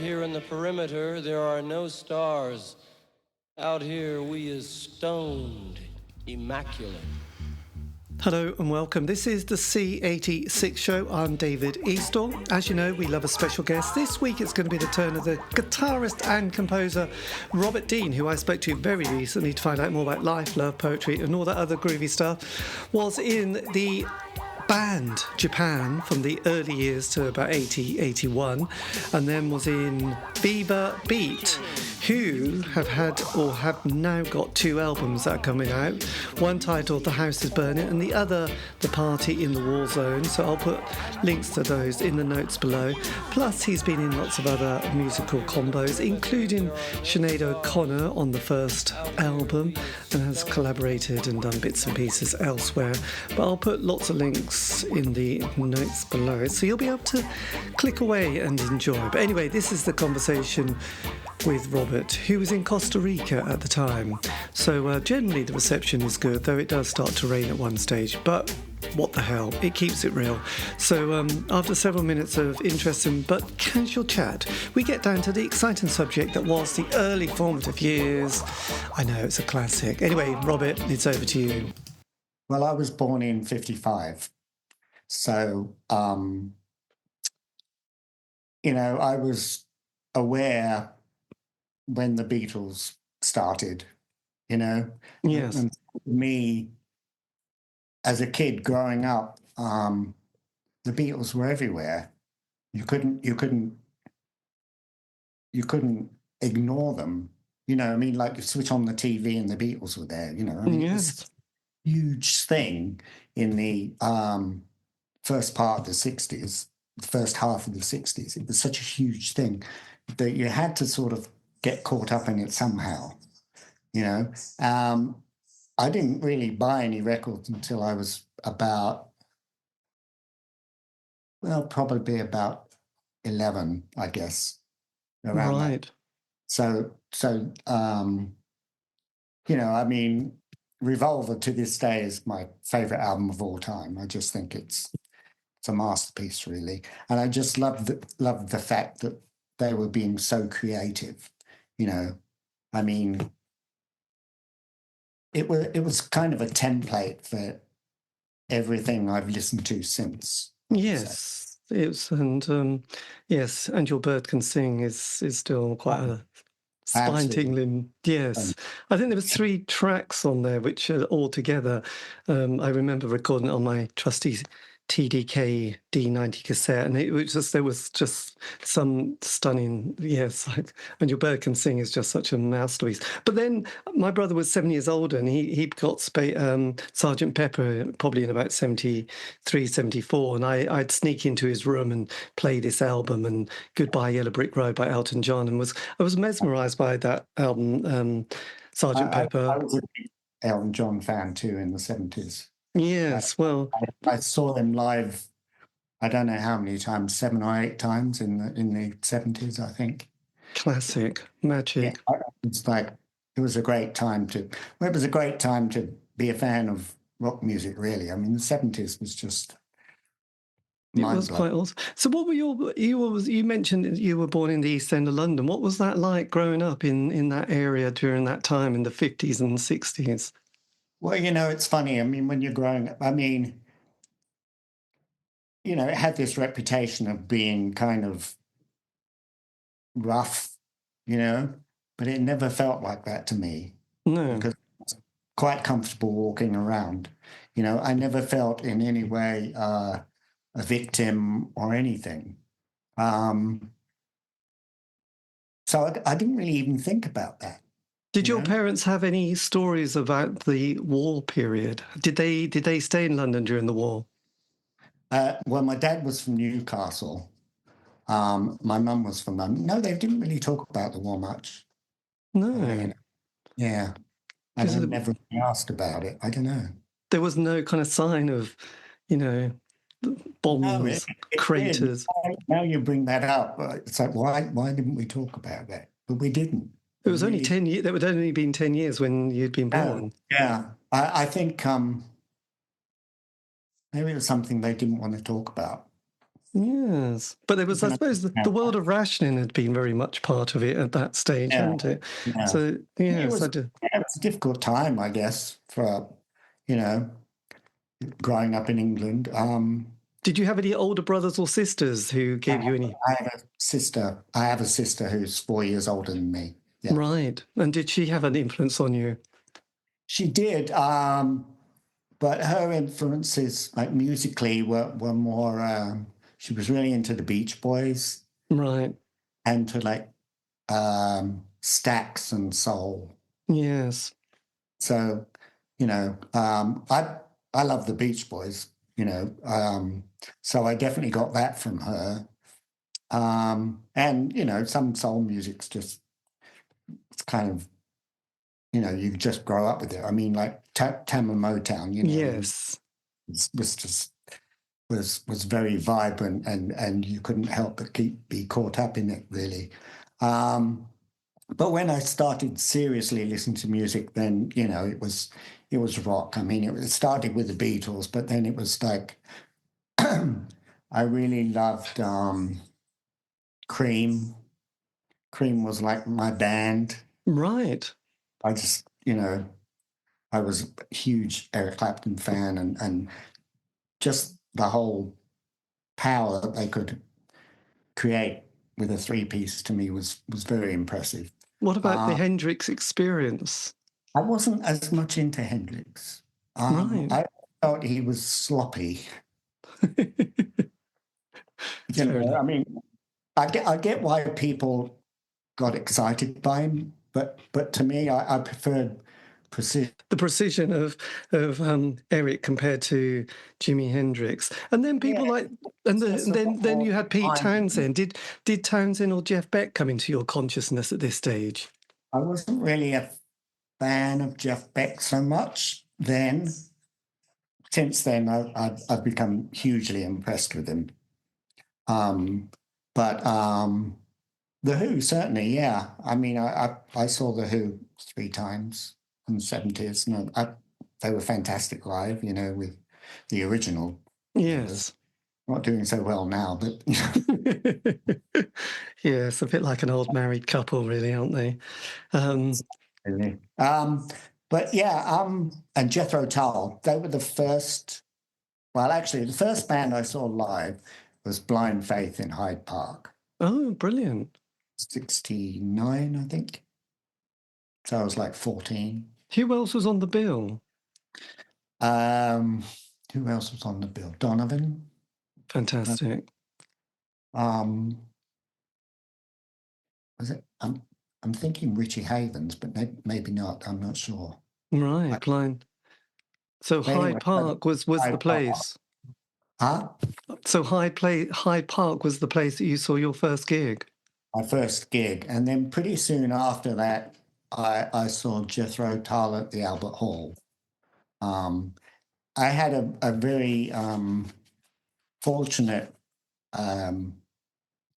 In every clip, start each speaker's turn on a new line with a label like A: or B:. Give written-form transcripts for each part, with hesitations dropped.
A: here in the perimeter, there are no stars. Out here, we is stoned, immaculate.
B: Hello and welcome. This is the C86 show. I'm David Eastaugh. As you know, we love a special guest. This week it's going to be the turn of the guitarist and composer Robert Dean, who I spoke to very recently to find out more about life, love, poetry and all that other groovy stuff. Was in the band Japan from the early years to about 81, and then was in Vivabeat, who have had or have now got two albums that are coming out, one titled The House is Burning and the other The Party in the War Zone. So I'll put links to those in the notes below. Plus he's been in lots of other musical combos, including Sinéad O'Connor on the first album, and has collaborated and done bits and pieces elsewhere. But I'll put lots of links in the notes below, so you'll be able to click away and enjoy. But anyway, this is the conversation with Robert, who was in Costa Rica at the time. So generally the reception is good, though it does start to rain at one stage, but what the hell, it keeps it real. So after several minutes of interesting but casual chat, we get down to the exciting subject that was the early formative years. I know, it's a classic. Anyway, Robert, it's over to you.
C: Well, I was born in 55. So, I was aware when the Beatles started,
B: Yes.
C: And me, as a kid growing up, the Beatles were everywhere. You couldn't ignore them. Like you switch on the TV and the Beatles were there.
B: Yes.
C: It was a huge thing in the first part of the 60s, the first half of the 60s. It was such a huge thing that you had to sort of get caught up in it somehow, I didn't really buy any records until I was probably about 11, I guess. Around
B: right.
C: That. So Revolver to this day is my favorite album of all time. I just think it's a masterpiece, really. And I just love the fact that they were being so creative. It was kind of a template for everything I've listened to since.
B: Yes, so. It's and Your Bird Can Sing is still quite a spine-tingling. Yes, I think there was 3 tracks on there, which are all together. I remember recording it on my trusty TDK D90 cassette, and there was just some stunning, and Your Bird Can Sing is just such a masterpiece. But then my brother was 7 years older, and he got Sergeant Pepper probably in about 73, 74, and I'd sneak into his room and play this album and Goodbye Yellow Brick Road by Elton John, and I was mesmerised by that album, Sergeant Pepper.
C: I was an Elton John fan too in the 70s.
B: Yes, well,
C: I saw them live. I don't know how many times, 7 or 8 times in the 70s, I think.
B: Classic magic.
C: Yeah, it was a great time to be a fan of rock music. Really, the 70s was just.
B: It was quite awesome. So, what were you mentioned that you were born in the East End of London. What was that like growing up in that area during that time in the 50s and 60s?
C: Well, it's funny. When you're growing up, it had this reputation of being kind of rough, but it never felt like that to me.
B: No.
C: Because I was quite comfortable walking around. I never felt in any way a victim or anything. So I didn't really even think about that.
B: Did your parents have any stories about the war period? Did they stay in London during the war?
C: Well, my dad was from Newcastle. My mum was from London. No, they didn't really talk about the war much.
B: No.
C: Yeah. I never asked about it. I don't know.
B: There was no kind of sign of, bombs, craters.
C: Now you bring that up. It's like, why didn't we talk about that? But we didn't.
B: It was only 10 years. That would only been 10 years when you'd been born.
C: Yeah. I think maybe it was something they didn't want to talk about.
B: Yes. But there was, I suppose, the world of rationing had been very much part of it at that stage, hadn't it?
C: Yeah.
B: So, yes, I do.
C: It was a difficult time, I guess, for, you know, growing up in England.
B: Did you have any older brothers or sisters who gave you any?
C: I have a sister. I have a sister who's 4 years older than me. Yeah.
B: Right. And did she have an influence on you?
C: She did, but her influences, like musically, were more. She was really into the Beach Boys
B: Right.
C: and to like Stax and soul.
B: Yes.
C: So, you know, I love the Beach Boys. You know, so I definitely got that from her. And you know, some soul music's just it's kind of, you know, you just grow up with it. I mean, like Tamla Motown, you know,
B: Yes.
C: was just was very vibrant, and you couldn't help but be caught up in it, really. But when I started seriously listening to music, then you know it was rock. I mean, it started with the Beatles, but then it was like I really loved Cream. Cream was like my band.
B: Right.
C: I just, you know, I was a huge Eric Clapton fan, and just the whole power that they could create with a three-piece to me was very impressive.
B: What about the Hendrix experience?
C: I wasn't as much into Hendrix.
B: Right.
C: I thought he was sloppy. You know, I mean, I get why people got excited by him, but to me, I preferred precision.
B: The precision of Eric compared to Jimi Hendrix, and then people then you had Pete Townsend. Did Townsend or Jeff Beck come into your consciousness at this stage?
C: I wasn't really a fan of Jeff Beck so much then. Since then, I've become hugely impressed with him. But The Who, certainly, yeah. I mean, I saw The Who 3 times in the 70s. And they were fantastic live, you know, with the original.
B: Yes.
C: Not doing so well now, but...
B: Yes, a bit like an old married couple, really, aren't they?
C: Really. But yeah, and Jethro Tull, they were the first... Well, actually, the first band I saw live was Blind Faith in Hyde Park.
B: Oh, brilliant.
C: 69, I think. So I was like 14.
B: Who else was on the bill?
C: Who else was on the bill? Donovan.
B: Fantastic.
C: Was it? I'm thinking Richie Havens, but maybe not. I'm not sure.
B: Right, blind. So
C: Anyway,
B: Hyde Park was the place.
C: Huh?
B: So Hyde Park was the place that you saw your first gig.
C: My first gig, and then pretty soon after that, I saw Jethro Tull at the Albert Hall. I had a very fortunate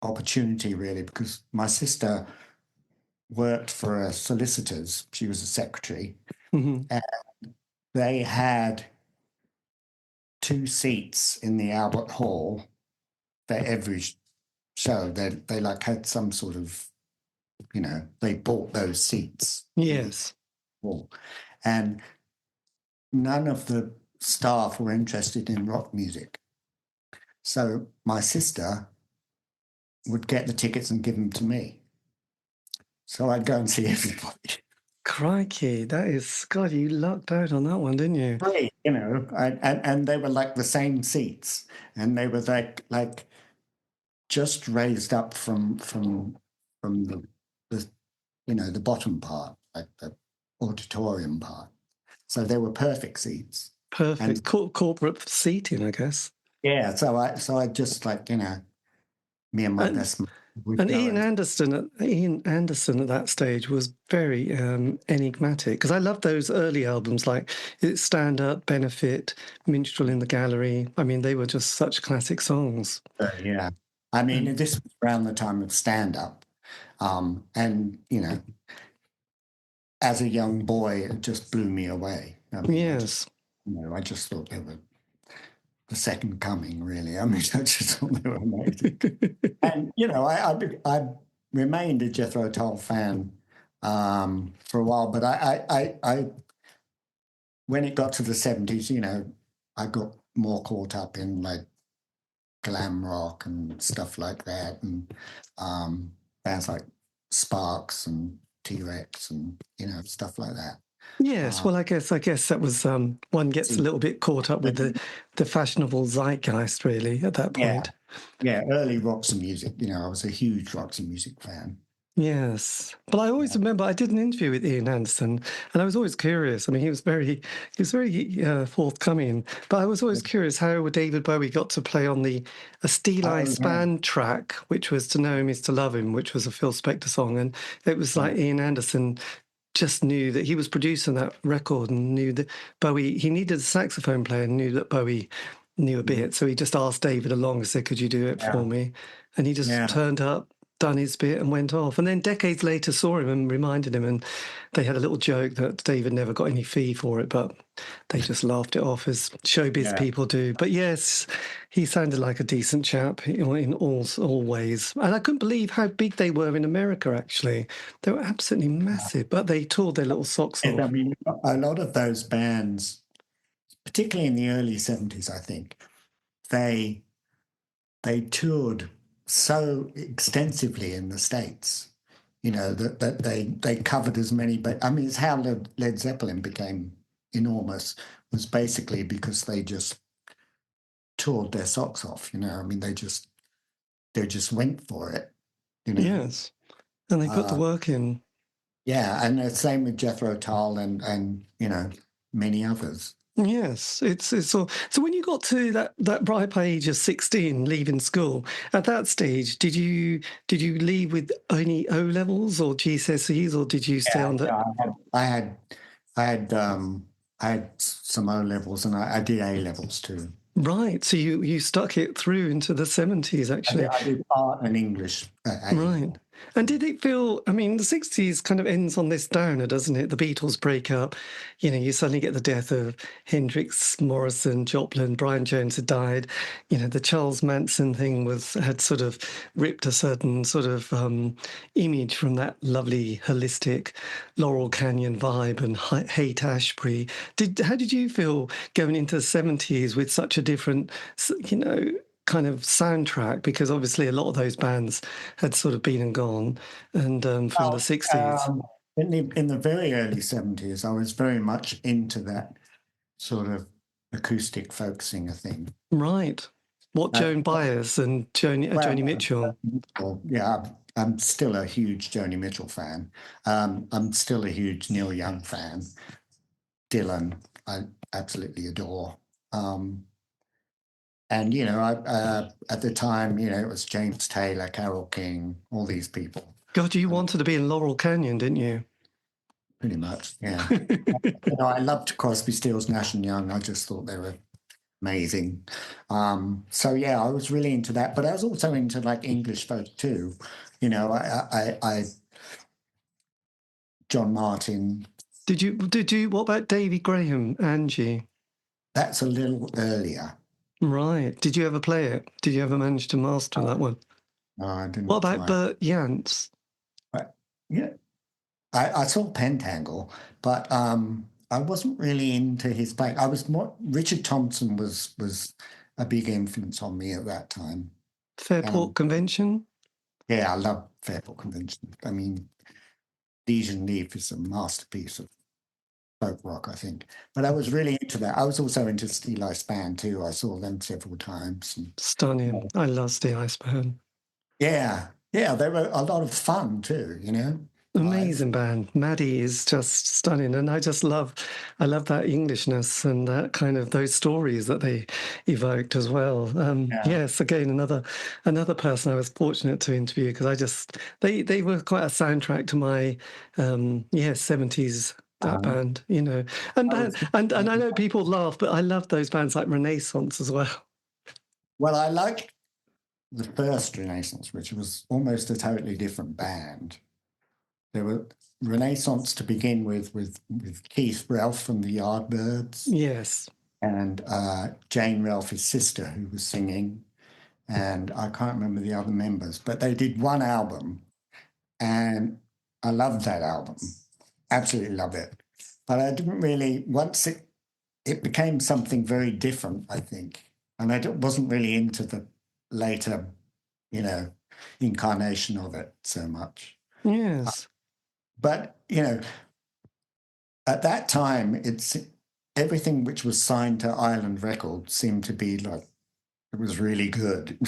C: opportunity, really, because my sister worked for a solicitor's. She was a secretary, and they had 2 seats in the Albert Hall for every show. They like had some sort of, you know, they bought those seats.
B: Yes.
C: And none of the staff were interested in rock music. So my sister would get the tickets and give them to me. So I'd go and see everybody.
B: Crikey, that is, God, you lucked out on that one, didn't you?
C: Right, you know, and they were like the same seats, and they were like just raised up from the you know, the bottom part, like the auditorium part. So they were perfect seats.
B: Perfect. Corporate seating, I guess.
C: Yeah, so I just, like, you know, me and my best man.
B: And Ian Anderson at that stage was very enigmatic, because I love those early albums like Stand Up, Benefit, Minstrel in the Gallery. I mean, they were just such classic songs.
C: Yeah. I mean, this was around the time of Stand Up. And, you know, as a young boy, it just blew me away. I mean,
B: yes.
C: I just thought they were the second coming, really. I mean, I just thought they were amazing. And, I remained a Jethro Tull fan for a while, but I when it got to the 70s, I got more caught up in like glam rock and stuff like that, and bands like Sparks and T-Rex and stuff like that.
B: Yes, well, I guess that was one gets a little bit caught up with the fashionable zeitgeist, really, at that point.
C: Yeah, early Roxy music. I was a huge Roxy music fan.
B: Yes, but I always remember I did an interview with Ian Anderson, and I was always curious. I mean, he was very forthcoming, but I was always curious how David Bowie got to play on a Steel Eye Span track, which was "To Know Him Is to Love Him," which was a Phil Spector song, and it was like Ian Anderson just knew that he was producing that record and knew that Bowie, he needed a saxophone player and knew that Bowie knew a bit. So he just asked David along and said, could you do it for me? And he just turned up, done his bit and went off. And then decades later saw him and reminded him, and they had a little joke that David never got any fee for it, but they just laughed it off as showbiz people do. But yes, he sounded like a decent chap in all ways. And I couldn't believe how big they were in America, actually. They were absolutely massive, but they toured their little socks off.
C: I mean, a lot of those bands, particularly in the early 70s, I think, they toured so extensively in the States, that they covered as many. But I mean, it's how Led Zeppelin became enormous, was basically because they just toured their socks off. I mean, they just went for it.
B: Yes, and they put the work in.
C: Yeah, and the same with Jethro Tull and many others.
B: Yes, it's all. So when you got to that ripe age of 16, leaving school, at that stage, did you leave with only O levels or GCSEs, or did you stay on the?
C: I had some O levels, and I did A levels too.
B: Right, so you stuck it through into the 70s, actually.
C: I did art and English.
B: Right. And did it feel, I mean, the 60s kind of ends on this downer, doesn't it? The Beatles break up, you suddenly get the death of Hendrix, Morrison, Joplin, Brian Jones had died. The Charles Manson thing had sort of ripped a certain sort of image from that lovely, holistic Laurel Canyon vibe and Haight-Ashbury. How did you feel going into the 70s with such a different, kind of soundtrack, because obviously a lot of those bands had sort of been and gone, and from the 60s.
C: In the very early 70s, I was very much into that sort of acoustic folk singer thing.
B: Right. What, Joan Baez and Joni Mitchell?
C: Yeah, I'm still a huge Joni Mitchell fan. I'm still a huge Neil Young fan. Dylan, I absolutely adore. And, at the time, it was James Taylor, Carole King, all these people.
B: God, you wanted to be in Laurel Canyon, didn't you?
C: Pretty much, yeah. I loved Crosby, Stills, Nash and Young. I just thought they were amazing. So, yeah, I was really into that. But I was also into, like, English folk, too. John Martin.
B: Did you, what about Davy Graham, Angie?
C: That's a little earlier.
B: Right. Did you ever play it? Did you ever manage to master that one?
C: No, I didn't.
B: What about Bert Yance?
C: Yeah. I saw Pentangle, but I wasn't really into his playing. I was more. Richard Thompson was a big influence on me at that time.
B: Fairport Convention?
C: Yeah, I love Fairport Convention. I mean, Legion Leaf is a masterpiece of folk rock, I think. But I was really into that. I was also into Steel Eye Span too. I saw them several times.
B: Stunning. I love Steel Eye Span.
C: Yeah. Yeah, they were a lot of fun too,
B: Amazing band. Maddie is just stunning, and I love that Englishness and that kind of those stories that they evoked as well. Yes, again another person I was fortunate to interview, because they were quite a soundtrack to my 70s. That band, and I know people laugh, but I love those bands like Renaissance as well.
C: Well, I like the first Renaissance, which was almost a totally different band. There were Renaissance to begin with Keith Ralph from the Yardbirds.
B: Yes.
C: and Jane Ralphie's sister, who was singing, and I can't remember the other members, but they did one album, and I loved that album, absolutely love it. But I didn't really, once it became something very different, I think, and I wasn't really into the later, you know, incarnation of it so much.
B: Yes.
C: But, you know, at that time, it's everything which was signed to Island Records seemed to be like, it was really good.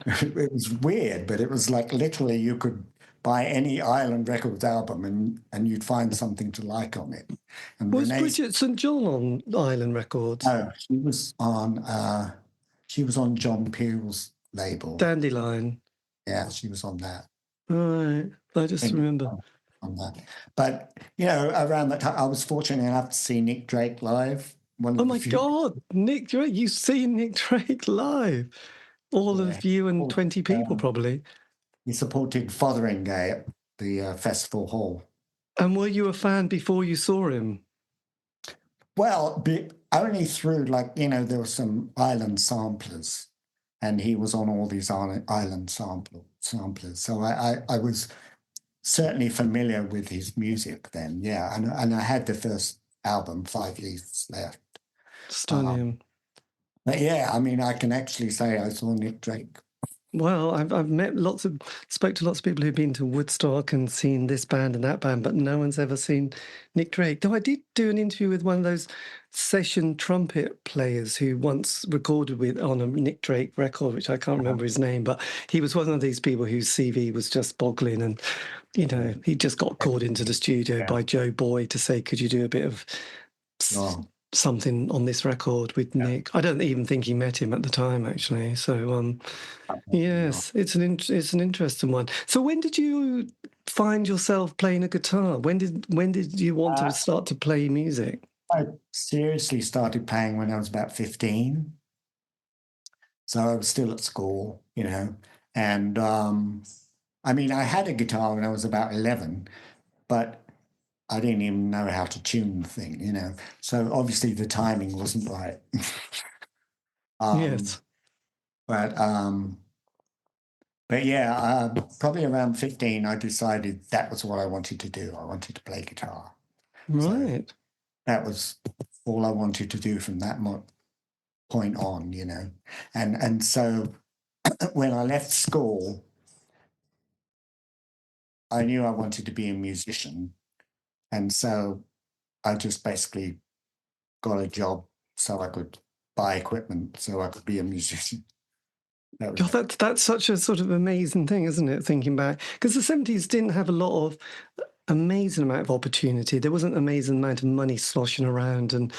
C: It was weird, but it was like literally you could buy any Island Records album and you'd find something to like on it. And
B: Was
C: Renee,
B: Bridget St. John on Island Records?
C: no, she was on John Peel's label.
B: Dandelion.
C: Yeah, she was on that.
B: Right. I just remember.
C: On that. But, you know, around that time, I was fortunate enough to see Nick Drake live.
B: Oh my God, Nick Drake! You've seen Nick Drake live? All of you and 20 people probably.
C: He supported Fotheringay at the Festival Hall.
B: And were you a fan before you saw him?
C: Well, only through, like, you know, there were some island samplers, and he was on all these island samplers. So I was certainly familiar with his music then, yeah. And I had the first album, 5 Leaves Left.
B: Stunning.
C: But yeah, I mean, I can actually say I saw Nick Drake.
B: Well, I've spoke to lots of people who've been to Woodstock and seen this band and that band, but no one's ever seen Nick Drake. Though I did do an interview with one of those session trumpet players who once recorded on a Nick Drake record, which I can't remember his name, but he was one of these people whose CV was just boggling, and you know, he just got called into the studio by Joe Boy to say, "Could you do a bit of something on this record with Nick?" I don't even think he met him at the time, actually. So, yes, it's an interesting one. So, when did you find yourself playing a guitar? When did you want to start to play music?
C: I seriously started playing when I was about 15. So I was still at school, you know, and I mean, I had a guitar when I was about 11, but I didn't even know how to tune the thing, you know. So obviously the timing wasn't right.
B: Yes.
C: But yeah, probably around 15, I decided that was what I wanted to do. I wanted to play guitar.
B: Right.
C: So that was all I wanted to do from that point on, you know. And so when I left school, I knew I wanted to be a musician. And so I just basically got a job so I could buy equipment so I could be a musician.
B: That's such a sort of amazing thing, isn't it? Thinking back, because the 70s didn't have a lot of amazing amount of opportunity. There wasn't an amazing amount of money sloshing around and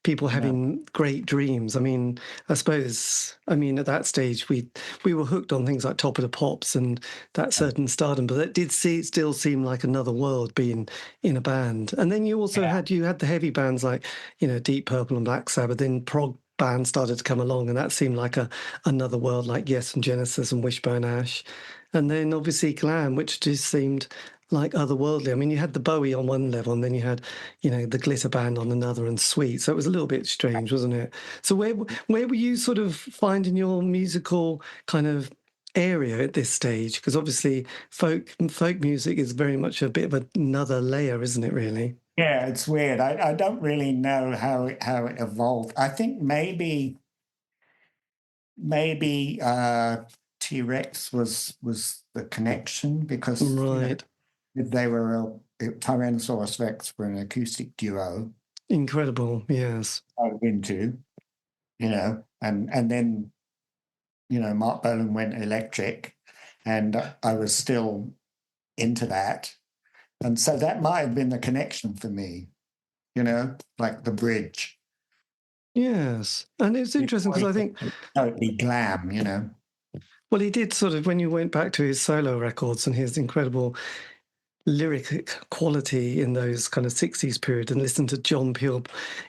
B: people having great dreams. I mean, I suppose, at that stage, we were hooked on things like Top of the Pops and that certain stardom, but that did still seem like another world being in a band. And then you also had the heavy bands like, you know, Deep Purple and Black Sabbath, then prog bands started to come along, and that seemed like another world, like Yes and Genesis and Wishbone Ash. And then obviously glam, which just seemed like otherworldly. I mean, you had the Bowie on one level, and then you had, you know, the Glitter Band on another, and Sweet. So it was a little bit strange, wasn't it? So where were you sort of finding your musical kind of area at this stage? Because obviously folk music is very much a bit of another layer, isn't it, really?
C: Yeah, it's weird. I don't really know how it evolved. I think maybe T-Rex was the connection, because
B: Right.
C: They were Tyrannosaurus Rex were an acoustic duo.
B: Incredible, yes.
C: I was into, you know, and then, you know, Mark Bolan went electric, and I was still into that. And so that might have been the connection for me, you know, like the bridge.
B: Yes. And it's interesting because I think...
C: Totally glam, you know.
B: Well, he did sort of, when you went back to his solo records and his incredible lyric quality in those kind of 60s period, and listen to John Peel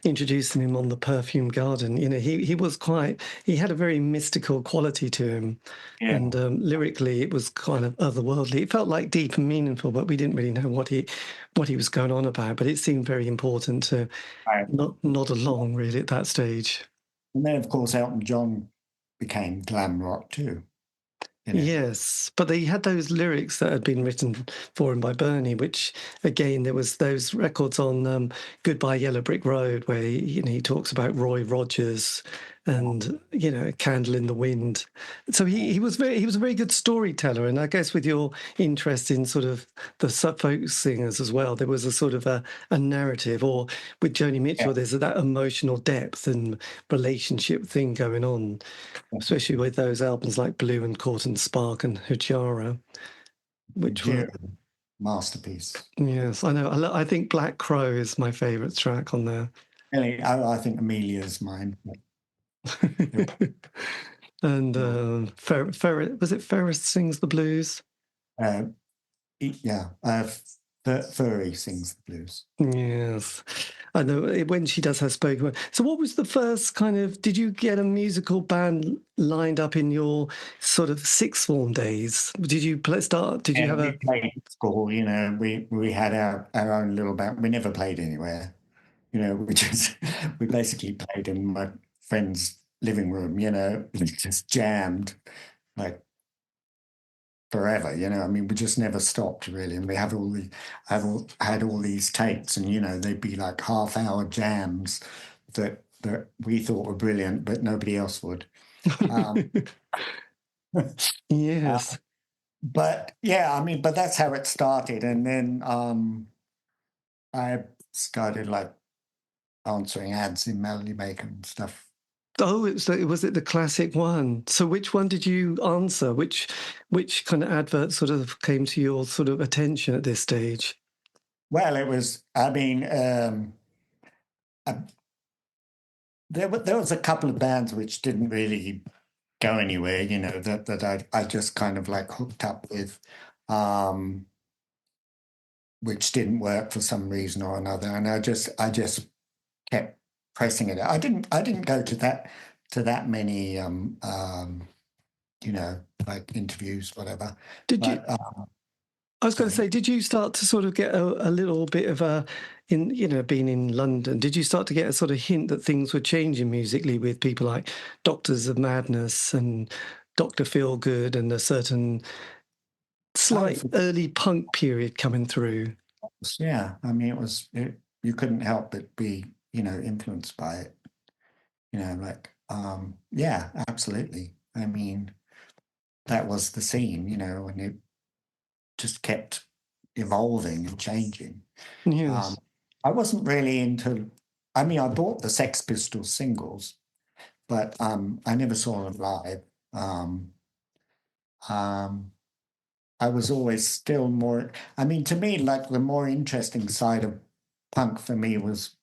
B: introducing him on the Perfume Garden. You know, he had a very mystical quality to him.
C: Yeah.
B: And lyrically, it was kind of otherworldly. It felt like deep and meaningful, but we didn't really know what he was going on about. But it seemed very important to nod along, really, at that stage.
C: And then, of course, Elton John became glam rock too. You know?
B: Yes, but he had those lyrics that had been written for him by Bernie, which, again, there was those records on Goodbye Yellow Brick Road where he talks about Roy Rogers and, Candle in the Wind. So he was a very good storyteller. And I guess with your interest in sort of the folk singers as well, there was a sort of a narrative, or with Joni Mitchell, there's that emotional depth and relationship thing going on, especially with those albums like Blue and Caught and Spark and Hujara, which were
C: masterpiece.
B: Yes, I know. I think Black Crow is my favourite track on there.
C: Really, I think Amelia's mine.
B: And was it Ferris Sings the Blues?
C: Furry Sings the Blues.
B: Yes, I know when she does her spoken word. So what was the first did you get a musical band lined up in your sort of sixth form days? Did you Did you have
C: we played at school, we had our own little band. We never played anywhere. We basically played in my friend's living room, we just jammed like forever, we just never stopped really. And we had all these tapes, and they'd be like half-hour jams that we thought were brilliant, but nobody else would.
B: Yes.
C: But that's how it started. And then I started like answering ads in Melody Maker and stuff.
B: Oh, was it the classic one? So which one did you answer? Which kind of advert sort of came to your sort of attention at this stage?
C: Well, it was, there was a couple of bands which didn't really go anywhere, that I just kind of like hooked up with, which didn't work for some reason or another. And I just kept pressing it. I didn't go to that many like interviews, whatever.
B: I was going to say, did you start to sort of get a little bit of being in London, did you start to get a sort of hint that things were changing musically with people like Doctors of Madness and Dr. Feelgood and a certain slight early punk period coming through?
C: Yeah, you couldn't help but be, influenced by it. Yeah, absolutely. That was the scene, and it just kept evolving and changing.
B: Yes.
C: I wasn't really into, I bought the Sex Pistols singles, but I never saw them live. I was always still more, to me, like the more interesting side of punk for me was,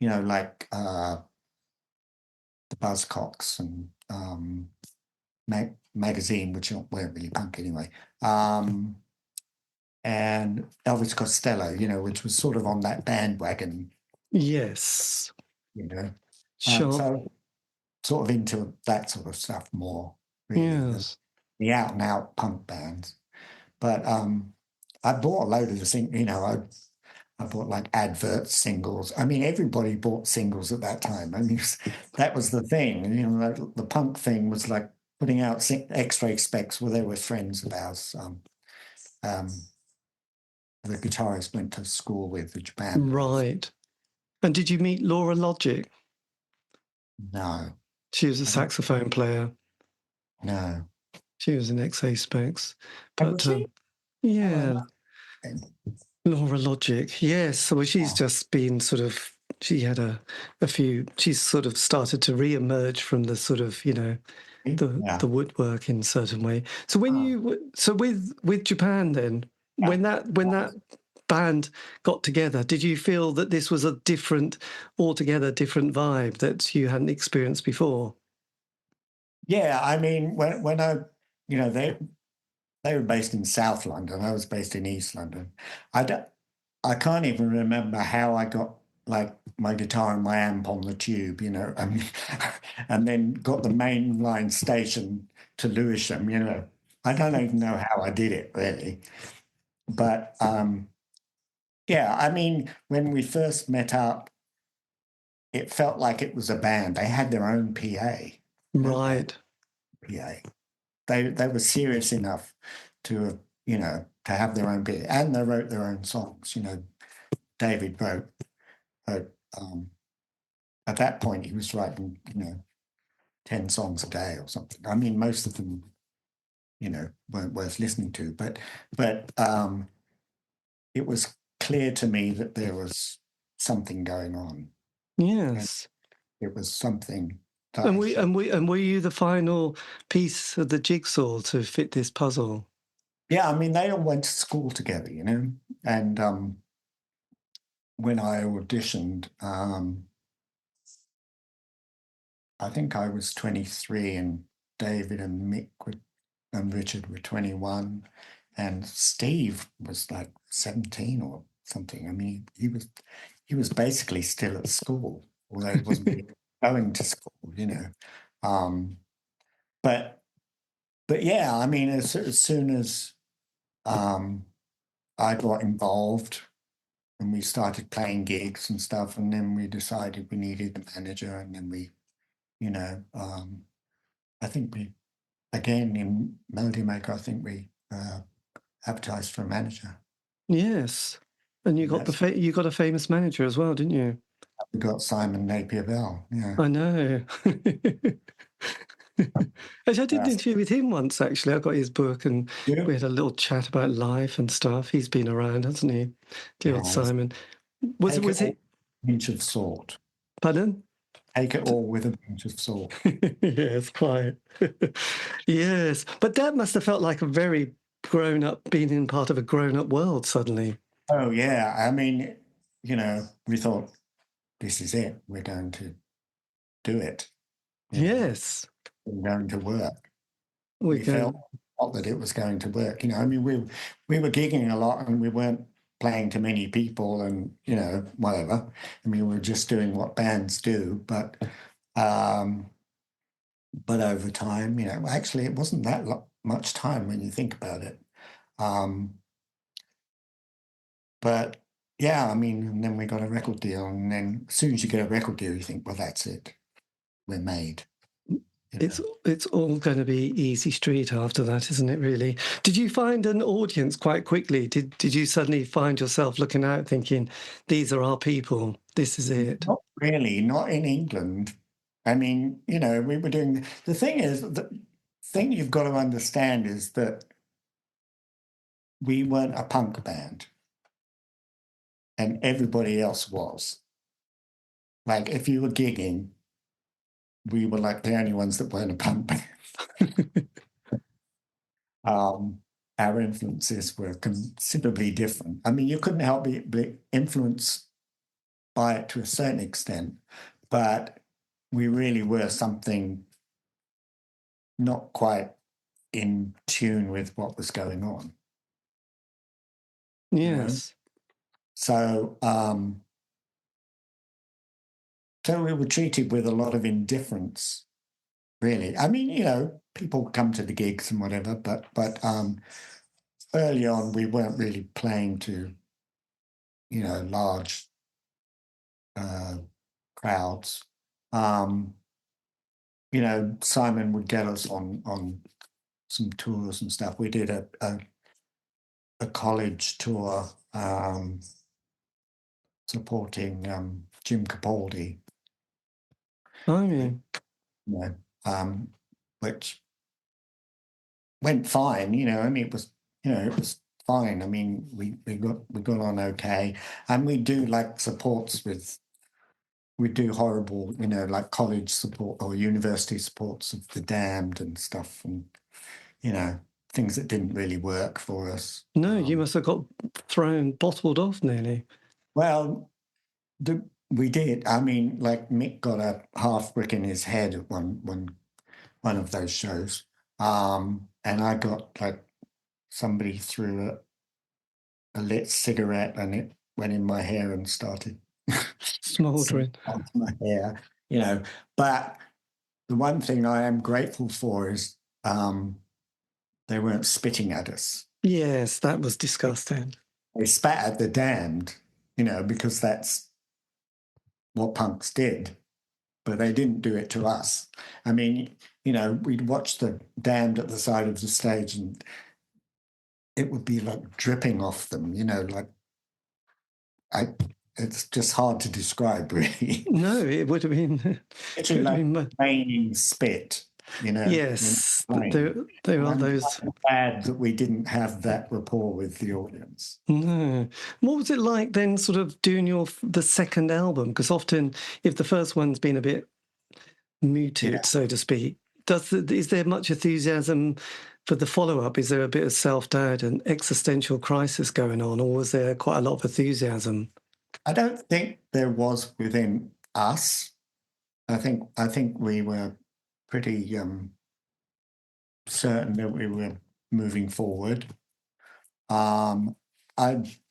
C: like the Buzzcocks and Magazine, which weren't really punk anyway, and Elvis Costello, which was sort of on that bandwagon.
B: Yes.
C: Sure. So sort of into that sort of stuff more, really,
B: yes.
C: The out-and-out punk bands. But I bought a load of the things, I bought like advert singles. Everybody bought singles at that time. That was the thing. The punk thing was like putting out X-Ray Specs. Well, they were friends of ours. The guitarist went to school with the Japan.
B: Right. And did you meet Laura Logic?
C: No.
B: She was a saxophone player.
C: No.
B: She was in X-Ray Specs. But yeah. Laura Logic, yes. Well, she's just been sort of, she had a few, she's sort of started to re-emerge from the sort of, the woodwork in a certain way. So when with Japan then, when that band got together, did you feel that this was a altogether different vibe that you hadn't experienced before?
C: Yeah, when I, They were based in South London. I was based in East London. I can't even remember how I got like my guitar and my amp on the tube, you know, and then got the main line station to Lewisham, you know. I don't even know how I did it really. But yeah, I mean, when we first met up, it felt like it was a band. They had their own PA.
B: Right.
C: PA. They were serious enough to have, you know, to have their own PA, and they wrote their own songs. You know, David wrote at that point he was writing, you know, 10 songs a day or something. I mean, most of them, you know, weren't worth listening to, but it was clear to me that there was something going on.
B: Yes.
C: And it was something that
B: And were you the final piece of the jigsaw to fit this puzzle?
C: yeah, I mean, they all went to school together, you know, and when I auditioned, I think I was 23 and David and Mick and Richard were 21 and Steve was like 17 or something. I mean, he was basically still at school, although he wasn't really going to school, you know. But yeah, I mean, as soon as I got involved and we started playing gigs and stuff, and then we decided we needed a manager, and then we, you know, I think we, again in Melody Maker, I think we advertised for a manager.
B: Yes. And you got you got a famous manager as well, didn't you?
C: We got Simon Napier Bell. Yeah,
B: I know. Actually, I did an interview with him once, actually. I got his book and we had a little chat about life and stuff. He's been around, hasn't he? Dear old Simon. Was it?
C: A pinch of salt.
B: Pardon?
C: Take it all with a pinch of salt.
B: Yes, quite. Yes. But that must have felt like a very grown up, being in part of a grown up world suddenly.
C: Oh, yeah. I mean, you know, we thought, this is it. We're going to do it.
B: Yes.
C: We're going to work.
B: We
C: felt that it was going to work. You know, I mean, we were gigging a lot and we weren't playing to many people and, you know, whatever. I mean, we were just doing what bands do. But over time, you know, actually, it wasn't that much time when you think about it. But yeah, I mean, and then we got a record deal, and then as soon as you get a record deal, you think, well, that's it, we're made.
B: It's all going to be easy street after that, isn't it, really? Did you find an audience quite quickly? Did you suddenly find yourself looking out thinking, these are our people, this is it?
C: Not really, not in England. I mean, you know, we were doing, the thing is, the thing you've got to understand is that we weren't a punk band and everybody else was. Like, if you were gigging, we were like the only ones that weren't a punk band. Our influences were considerably different. I mean, you couldn't help but be influenced by it to a certain extent, but we really were something not quite in tune with what was going on.
B: Yes.
C: You know? So we were treated with a lot of indifference, really. I mean, you know, people come to the gigs and whatever, but early on we weren't really playing to, you know, large crowds. You know, Simon would get us on some tours and stuff. We did a college tour supporting Jim Capaldi.
B: I mean,
C: you know, which went fine. You know, I mean, it was fine. I mean, we got on okay, and we do like supports with. We do horrible, you know, like college support or university supports of the Damned and stuff, and you know, things that didn't really work for us.
B: No, you must have got bottled off nearly.
C: Well, we did. I mean, like Mick got a half brick in his head at one of those shows, and I got like somebody threw a lit cigarette and it went in my hair and started
B: Smouldering.
C: onto my hair, you know. But the one thing I am grateful for is they weren't spitting at us.
B: Yes, that was disgusting.
C: They spat at the damned, you know, because that's what punks did. But they didn't do it to us. I mean, you know, we'd watch the damned at the side of the stage and it would be like dripping off them, you know, like it's just hard to describe, really.
B: No, it would have been.
C: It's like raining spit, you know.
B: Yes, there are those.
C: Bad that we didn't have that rapport with the audience.
B: No. What was it like then, sort of doing the second album? Because often, if the first one's been a bit muted, so to speak, is there much enthusiasm for the follow-up? Is there a bit of self-doubt and existential crisis going on, or was there quite a lot of enthusiasm?
C: I don't think there was within us. I think we were pretty certain that we were moving forward. I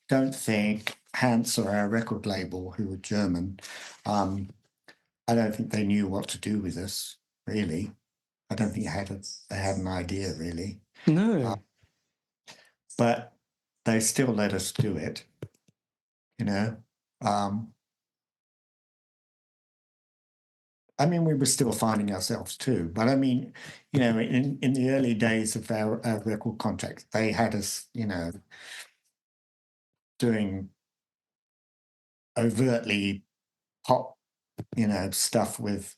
C: don't think Hans or our record label, who were German, I don't think they knew what to do with us, really. I don't think they had an idea, really.
B: No.
C: But they still let us do it, you know. I mean, we were still finding ourselves too. But I mean, you know, in the early days of our record contract, they had us, you know, doing overtly pop, you know, stuff with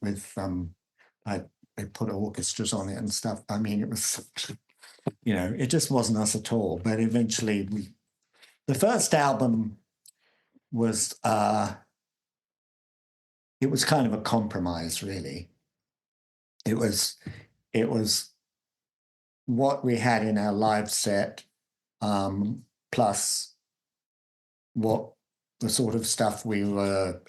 C: like they put orchestras on it and stuff. I mean, it was, you know, it just wasn't us at all. But eventually the first album was it was kind of a compromise, really. It was what we had in our live set, plus what the sort of stuff we were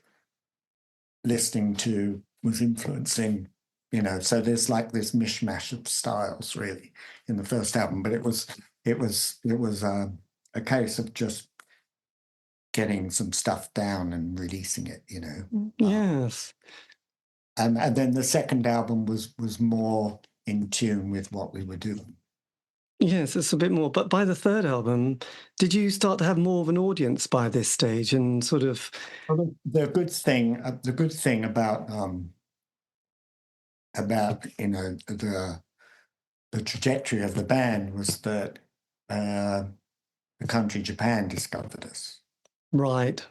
C: listening to was influencing, you know. So there's like this mishmash of styles, really, in the first album. But it was a case of just getting some stuff down and releasing it, you know.
B: Yes.
C: And then the second album was more in tune with what we were doing.
B: Yes, it's a bit more. But by the third album, did you start to have more of an audience by this stage and sort of?
C: Well, the good thing about you know the trajectory of the band was that the country Japan discovered us.
B: Right.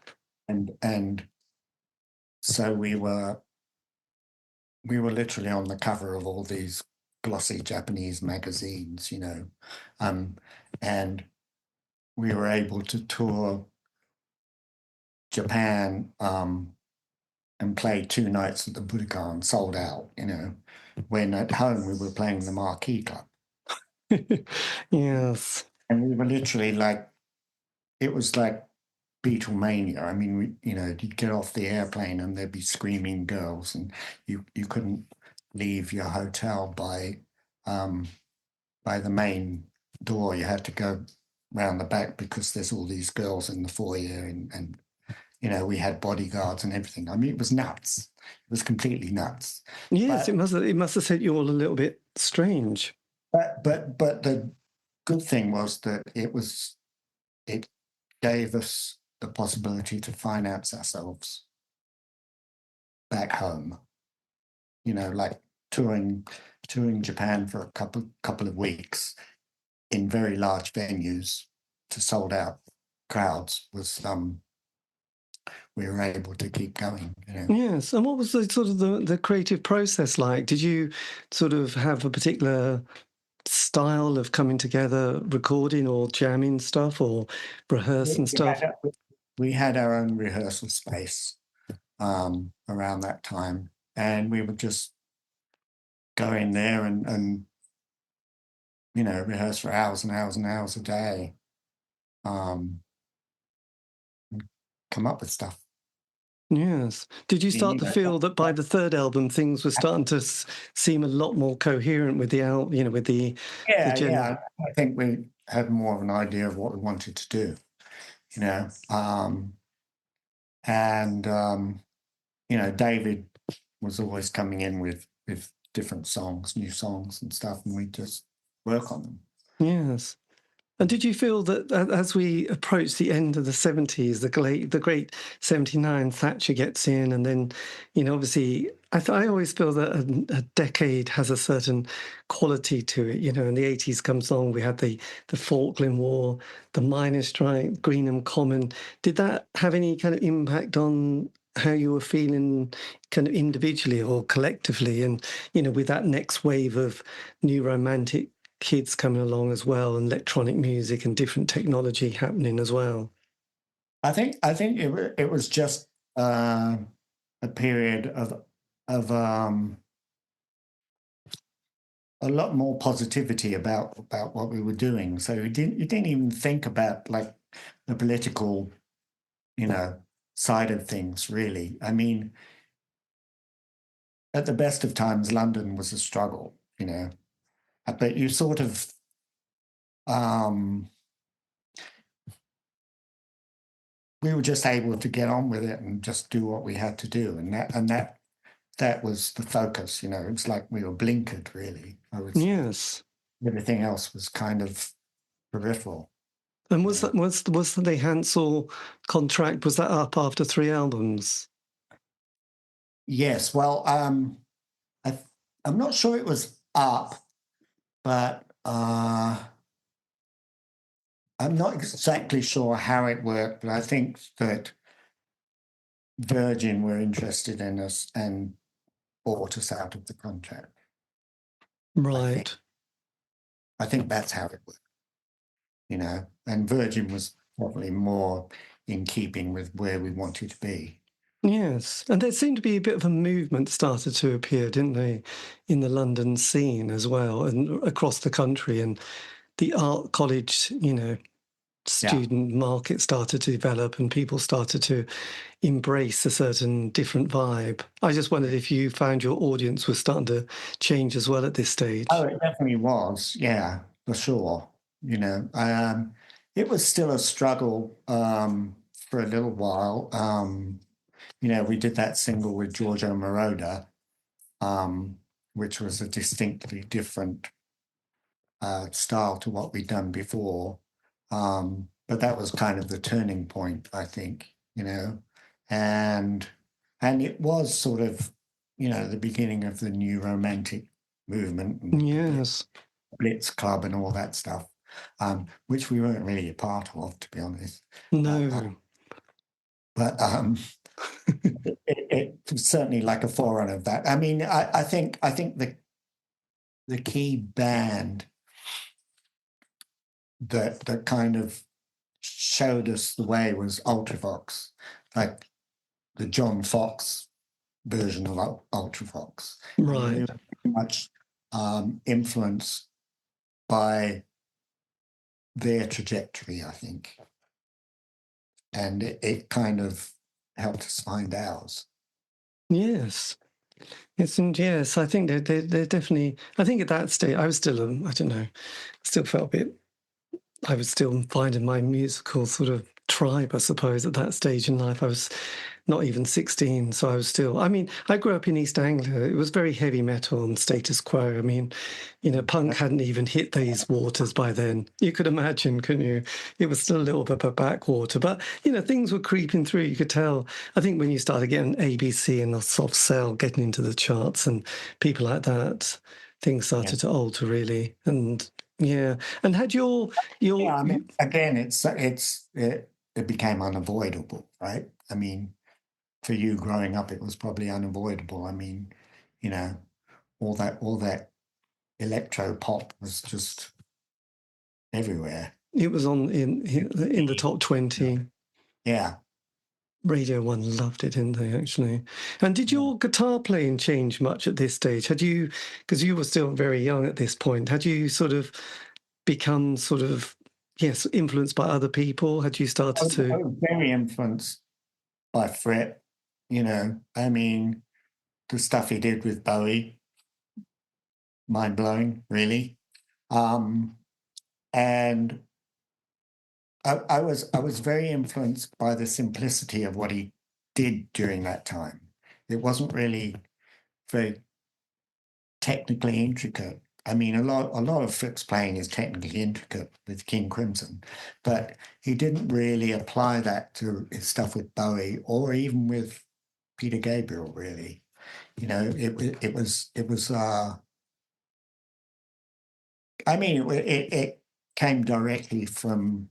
C: And so we were literally on the cover of all these glossy Japanese magazines, you know, and we were able to tour Japan and play 2 nights at the Budokan, sold out, you know, when at home we were playing the Marquee Club.
B: Yes.
C: And we were literally like, it was like Beatlemania. I mean, you know, you'd get off the airplane and there'd be screaming girls, and you couldn't leave your hotel by the main door. You had to go round the back because there's all these girls in the foyer, and you know, we had bodyguards and everything. I mean, it was nuts. It was completely nuts.
B: Yes, it must have set you all a little bit strange.
C: But the good thing was that it gave us the possibility to finance ourselves back home. You know, like touring Japan for a couple of weeks in very large venues to sold out crowds was we were able to keep going, you know.
B: Yes. And what was the sort of the creative process like? Did you sort of have a particular style of coming together, recording or jamming stuff or rehearsing stuff?
C: We had our own rehearsal space around that time, and we would just go in there and you know, rehearse for hours and hours and hours a day, and come up with stuff.
B: Yes. Did you start to feel that by the third album things were starting to seem a lot more coherent with the you know, with the
C: Yeah. I think had more of an idea of what we wanted to do, you know. David was always coming in with different songs, new songs and stuff, and we just work on them.
B: Yes. And did you feel that as we approach the end of the 70s, the great 79, Thatcher gets in, and then, obviously, I always feel that a decade has a certain quality to it, and the 80s comes along, we had the Falkland War, the miners' strike, Greenham Common. Did that have any kind of impact on how you were feeling kind of individually or collectively? And, with that next wave of new romantic kids coming along as well, and electronic music and different technology happening as well.
C: I think it was just a period of a lot more positivity about what we were doing. So you didn't even think about like the political, side of things really. I mean, at the best of times, London was a struggle, but you sort of we were just able to get on with it and just do what we had to do, and that was the focus. It was like we were blinkered, really.
B: Yes.
C: Everything else was kind of peripheral.
B: And was the Hansel contract, was that up after 3 albums?
C: Yes. Well, I'm not sure it was up, but I'm not exactly sure how it worked, but I think that Virgin were interested in us and bought us out of the contract.
B: Right.
C: I think that's how it worked, and Virgin was probably more in keeping with where we wanted to be.
B: Yes, and there seemed to be a bit of a movement started to appear, didn't they, in the London scene as well, and across the country, and the art college, student market started to develop, and people started to embrace a certain different vibe. I just wondered if you found your audience was starting to change as well at this stage.
C: Oh, it definitely was, yeah, for sure. It was still a struggle for a little while. We did that single with Giorgio Moroder, which was a distinctly different style to what we'd done before. But that was kind of the turning point, I think, and it was sort of, the beginning of the new romantic movement. And
B: yes.
C: Blitz Club and all that stuff, which we weren't really a part of, to be honest.
B: No.
C: But it was certainly like a forerunner of that. I mean, I think the key band that kind of showed us the way was Ultravox, like the John Fox version of Ultravox.
B: Right.
C: They were very much influenced by their trajectory, I think. And it kind of helped us find ours.
B: Yes. Yes, I think they're definitely, I think at that stage, I was still, I don't know, still felt a bit, I was still finding my musical sort of tribe, I suppose, at that stage in life. I was not even 16, so I was still, I grew up in East Anglia. It was very heavy metal and status quo. Punk hadn't even hit these waters by then. You could imagine, couldn't you? It was still a little bit of a backwater, but, things were creeping through. You could tell, I think when you started getting ABC and the Soft Cell getting into the charts and people like that, things started to alter, really. And yeah, and had your
C: again, it became unavoidable, right? I mean, for you growing up, it was probably unavoidable. I mean, all that electro pop was just everywhere.
B: It was in the top 20.
C: Yeah.
B: Radio 1 loved it, didn't they, actually? And did your guitar playing change much at this stage? Had you, because you were still very young at this point, had you sort of become influenced by other people? Had you started to...
C: I was very influenced by Fred, I mean, the stuff he did with Bowie, mind-blowing, really. And I was very influenced by the simplicity of what he did during that time. It wasn't really very technically intricate. I mean, a lot of Fripp's playing is technically intricate with King Crimson, but he didn't really apply that to his stuff with Bowie or even with Peter Gabriel. Really, you know, it was. I mean, it came directly from,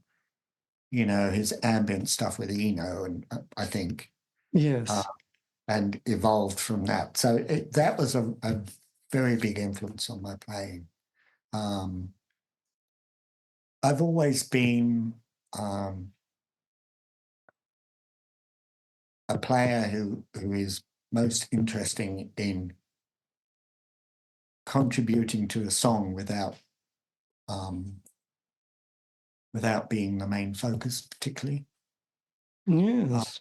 C: you know, his ambient stuff with Eno, and I think,
B: Yes.
C: and evolved from that. So that was a very big influence on my playing. I've always been a player who is most interesting in contributing to a song without being the main focus, particularly.
B: Yes.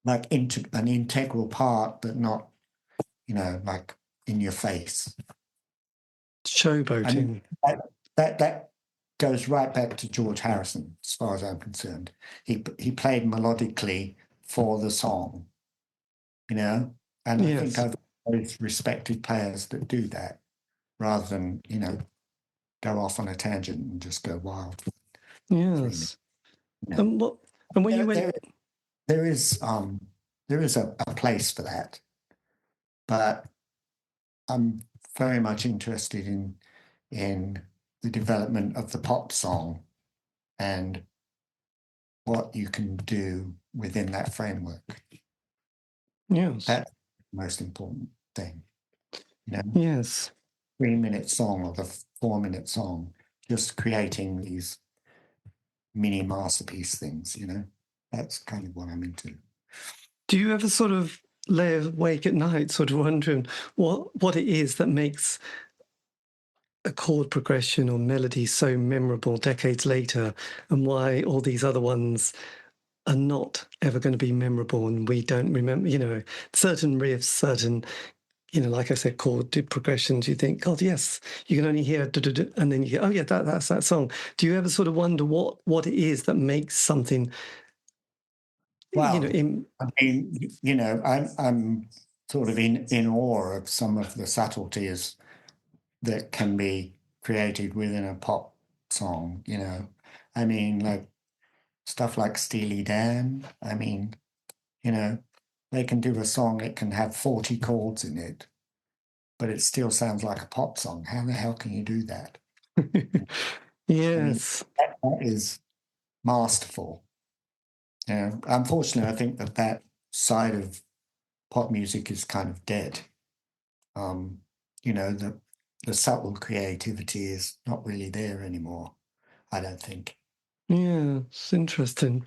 C: Like into an integral part, but not, you know, like in your face.
B: Showboating.
C: I mean, that goes right back to George Harrison, as far as I'm concerned. He played melodically for the song, you know, and I think
B: Yes.
C: I've always respected players that do that rather than, you know, go off on a tangent and just go wild.
B: Yes.
C: You
B: And
C: know.
B: when you went,
C: There is a place for that, but I'm very much interested in the development of the pop song and what you can do within that framework.
B: yes.
C: That's the most important thing. You know,
B: Yes.
C: 3-minute song or the 4-minute song, just creating these mini masterpiece things, you know. That's kind of what I'm into.
B: Do you ever sort of lay awake at night sort of wondering what it is that makes a chord progression or melody so memorable decades later, and why all these other ones are not ever going to be memorable and we don't remember, you know, certain riffs, certain, you know, like I said, chord progressions, you think, God, yes, you can only hear, and then you go, oh yeah, that's that song. Do you ever sort of wonder what it is that makes something,
C: Well,
B: you know,
C: I mean, you know, I'm sort of in awe of some of the subtleties that can be created within a pop song, you know. I mean, like stuff like Steely Dan. I mean, you know, they can do a song, it can have 40 chords in it, but it still sounds like a pop song. How the hell can you do that? I mean,
B: yes.
C: that is masterful. You know, unfortunately, I think that side of pop music is kind of dead. You know, the subtle creativity is not really there anymore, I don't think.
B: Yeah, it's interesting.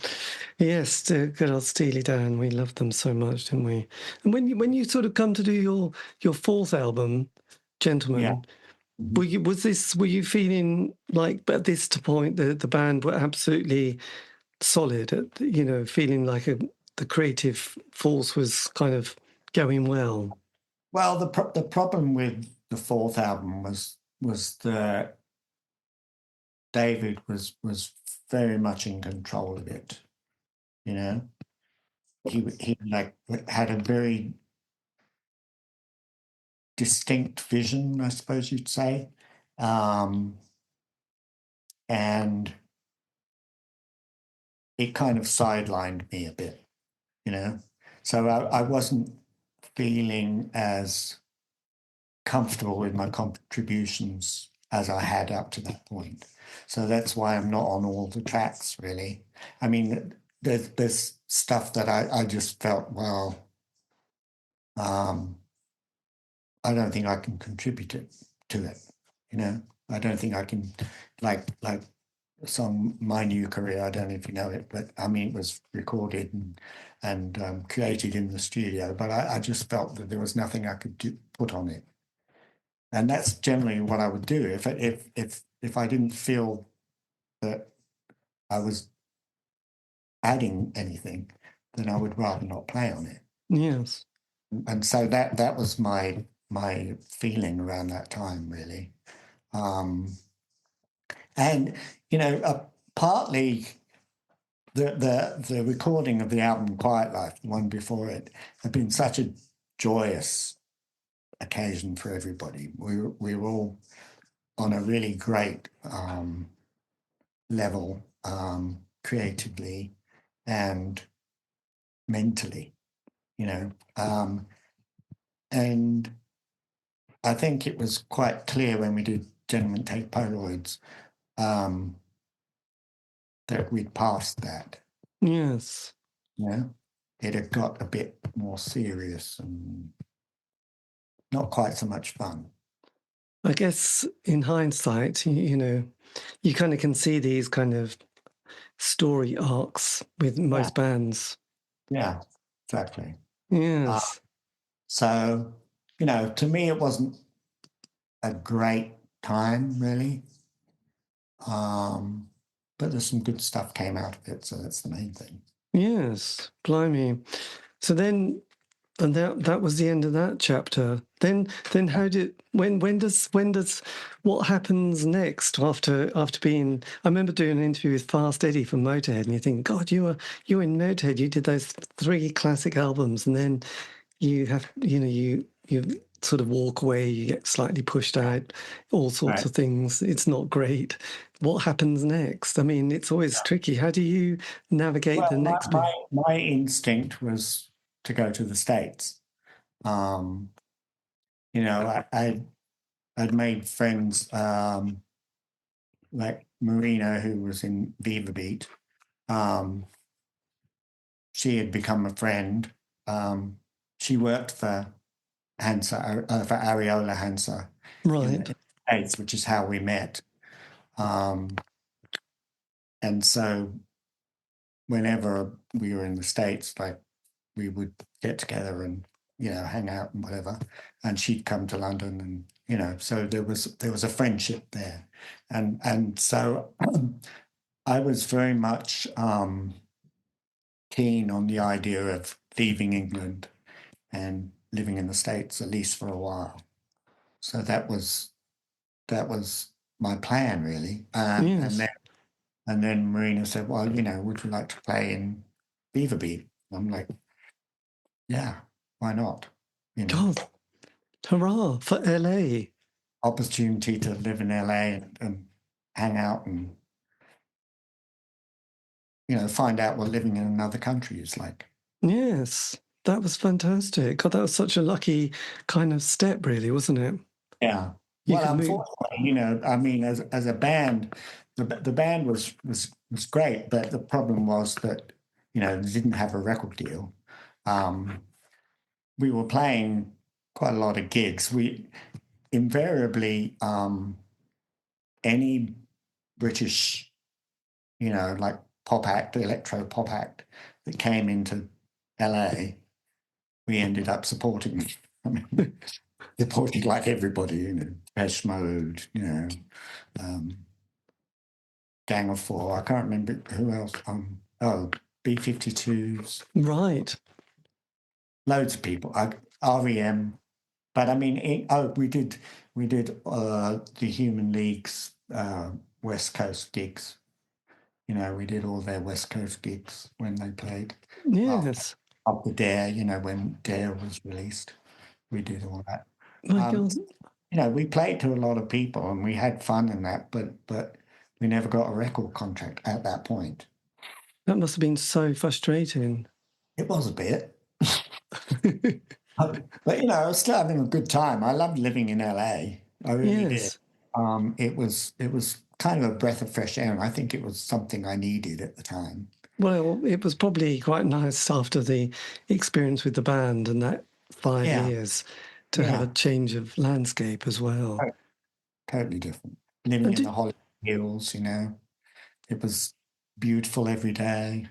B: Yes, the good old Steely Dan. We loved them so much, didn't we? And when you sort of come to do your fourth album,
C: Yeah.
B: Gentlemen,
C: Mhm.
B: were you feeling like at this point the band were absolutely solid, you know, feeling like the creative force was kind of going well?
C: Well, the problem with the fourth album was that David was very much in control of it. You know, he like had a very distinct vision, I suppose you'd say, and it kind of sidelined me a bit. You know, so I wasn't feeling as comfortable with my contributions as I had up to that point. So that's why I'm not on all the tracks, really. I mean, there's stuff that I just felt, well, I don't think I can contribute to it. You know, I don't think I can, like some My New Career. I don't know if you know it, but I mean, it was recorded and created in the studio. But I just felt that there was nothing I could put on it, and that's generally what I would do if I didn't feel that I was adding anything, then I would rather not play on it.
B: Yes.
C: And so that was my feeling around that time, really. And partly the recording of the album Quiet Life, the one before it, had been such a joyous occasion for everybody. We were all on a really great level, creatively and mentally, and I think it was quite clear when we did Gentlemen Take Polaroids that we'd passed that.
B: Yes.
C: It had got a bit more serious and not quite so much fun.
B: I guess in hindsight, you kind of can see these kind of story arcs with most bands.
C: Yeah, exactly.
B: Yes.
C: So, to me, it wasn't a great time, really. But there's some good stuff came out of it, so that's the main thing.
B: Yes, blimey. So then, and that was the end of that chapter. Then when does what happens next after being? I remember doing an interview with Fast Eddie from Motorhead, and you think, God, you were in Motorhead. You did those 3 classic albums, and then you have you sort of walk away. You get slightly pushed out, all sorts of things. It's not great. What happens next? I mean, it's always tricky. How do you navigate the next bit?
C: My instinct was to go to the States. I'd made friends like Marina, who was in Vivabeat. She had become a friend. She worked for Hansa, for Ariola Hansa in the States, which is how we met. And so whenever we were in the States, like, we would get together and, hang out and whatever. And she'd come to London and, so there was a friendship there. And so I was very much keen on the idea of leaving England and living in the States, at least for a while. So that was my plan, really.
B: Yes.
C: And then Marina said, well, would you like to play in Vivabeat? I'm like, yeah, why not?
B: God, hurrah for LA.
C: Opportunity to live in LA and hang out and, find out what living in another country is like.
B: Yes, that was fantastic. God, that was such a lucky kind of step, really, wasn't it?
C: Yeah. Well, unfortunately, I mean, as a band, the band was great, but the problem was that, they didn't have a record deal. We were playing quite a lot of gigs. We invariably, any British, like pop act, electro pop act that came into LA, we ended up supporting. I mean, supporting like everybody, Depeche Mode, Gang of Four. I can't remember who else. B-52s.
B: Right.
C: Loads of people. REM. But I mean, we did the Human League's West Coast gigs. We did all their West Coast gigs when they played.
B: Yes.
C: Up the Dare, when Dare was released, we did all that.
B: My God.
C: We played to a lot of people and we had fun in that, but we never got a record contract at that point.
B: That must have been so frustrating.
C: It was a bit. But, I was still having a good time. I loved living in LA. I really did. It was kind of a breath of fresh air, and I think it was something I needed at the time.
B: Well, it was probably quite nice after the experience with the band and that 5 years to have a change of landscape as well.
C: Totally different. Living in the Hollywood Hills, it was beautiful every day.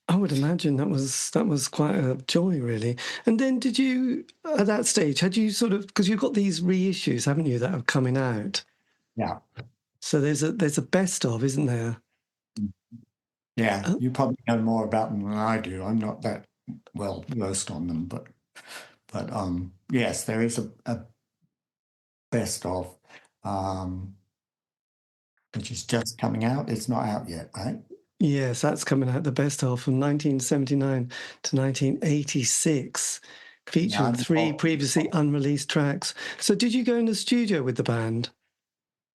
B: I would imagine that was quite a joy, really. And then did you, at that stage, had you sort of, because you've got these reissues, haven't you, that are coming out?
C: Yeah.
B: So there's a best of, isn't there?
C: Yeah, you probably know more about them than I do. I'm not that well versed on them, but yes, there is a best of. which is just coming out. It's not out yet, right?
B: Yes, that's coming out, the best of, from 1979 to 1986, featuring
C: Yeah,
B: 3 previously unreleased tracks. So did you go in the studio with the band?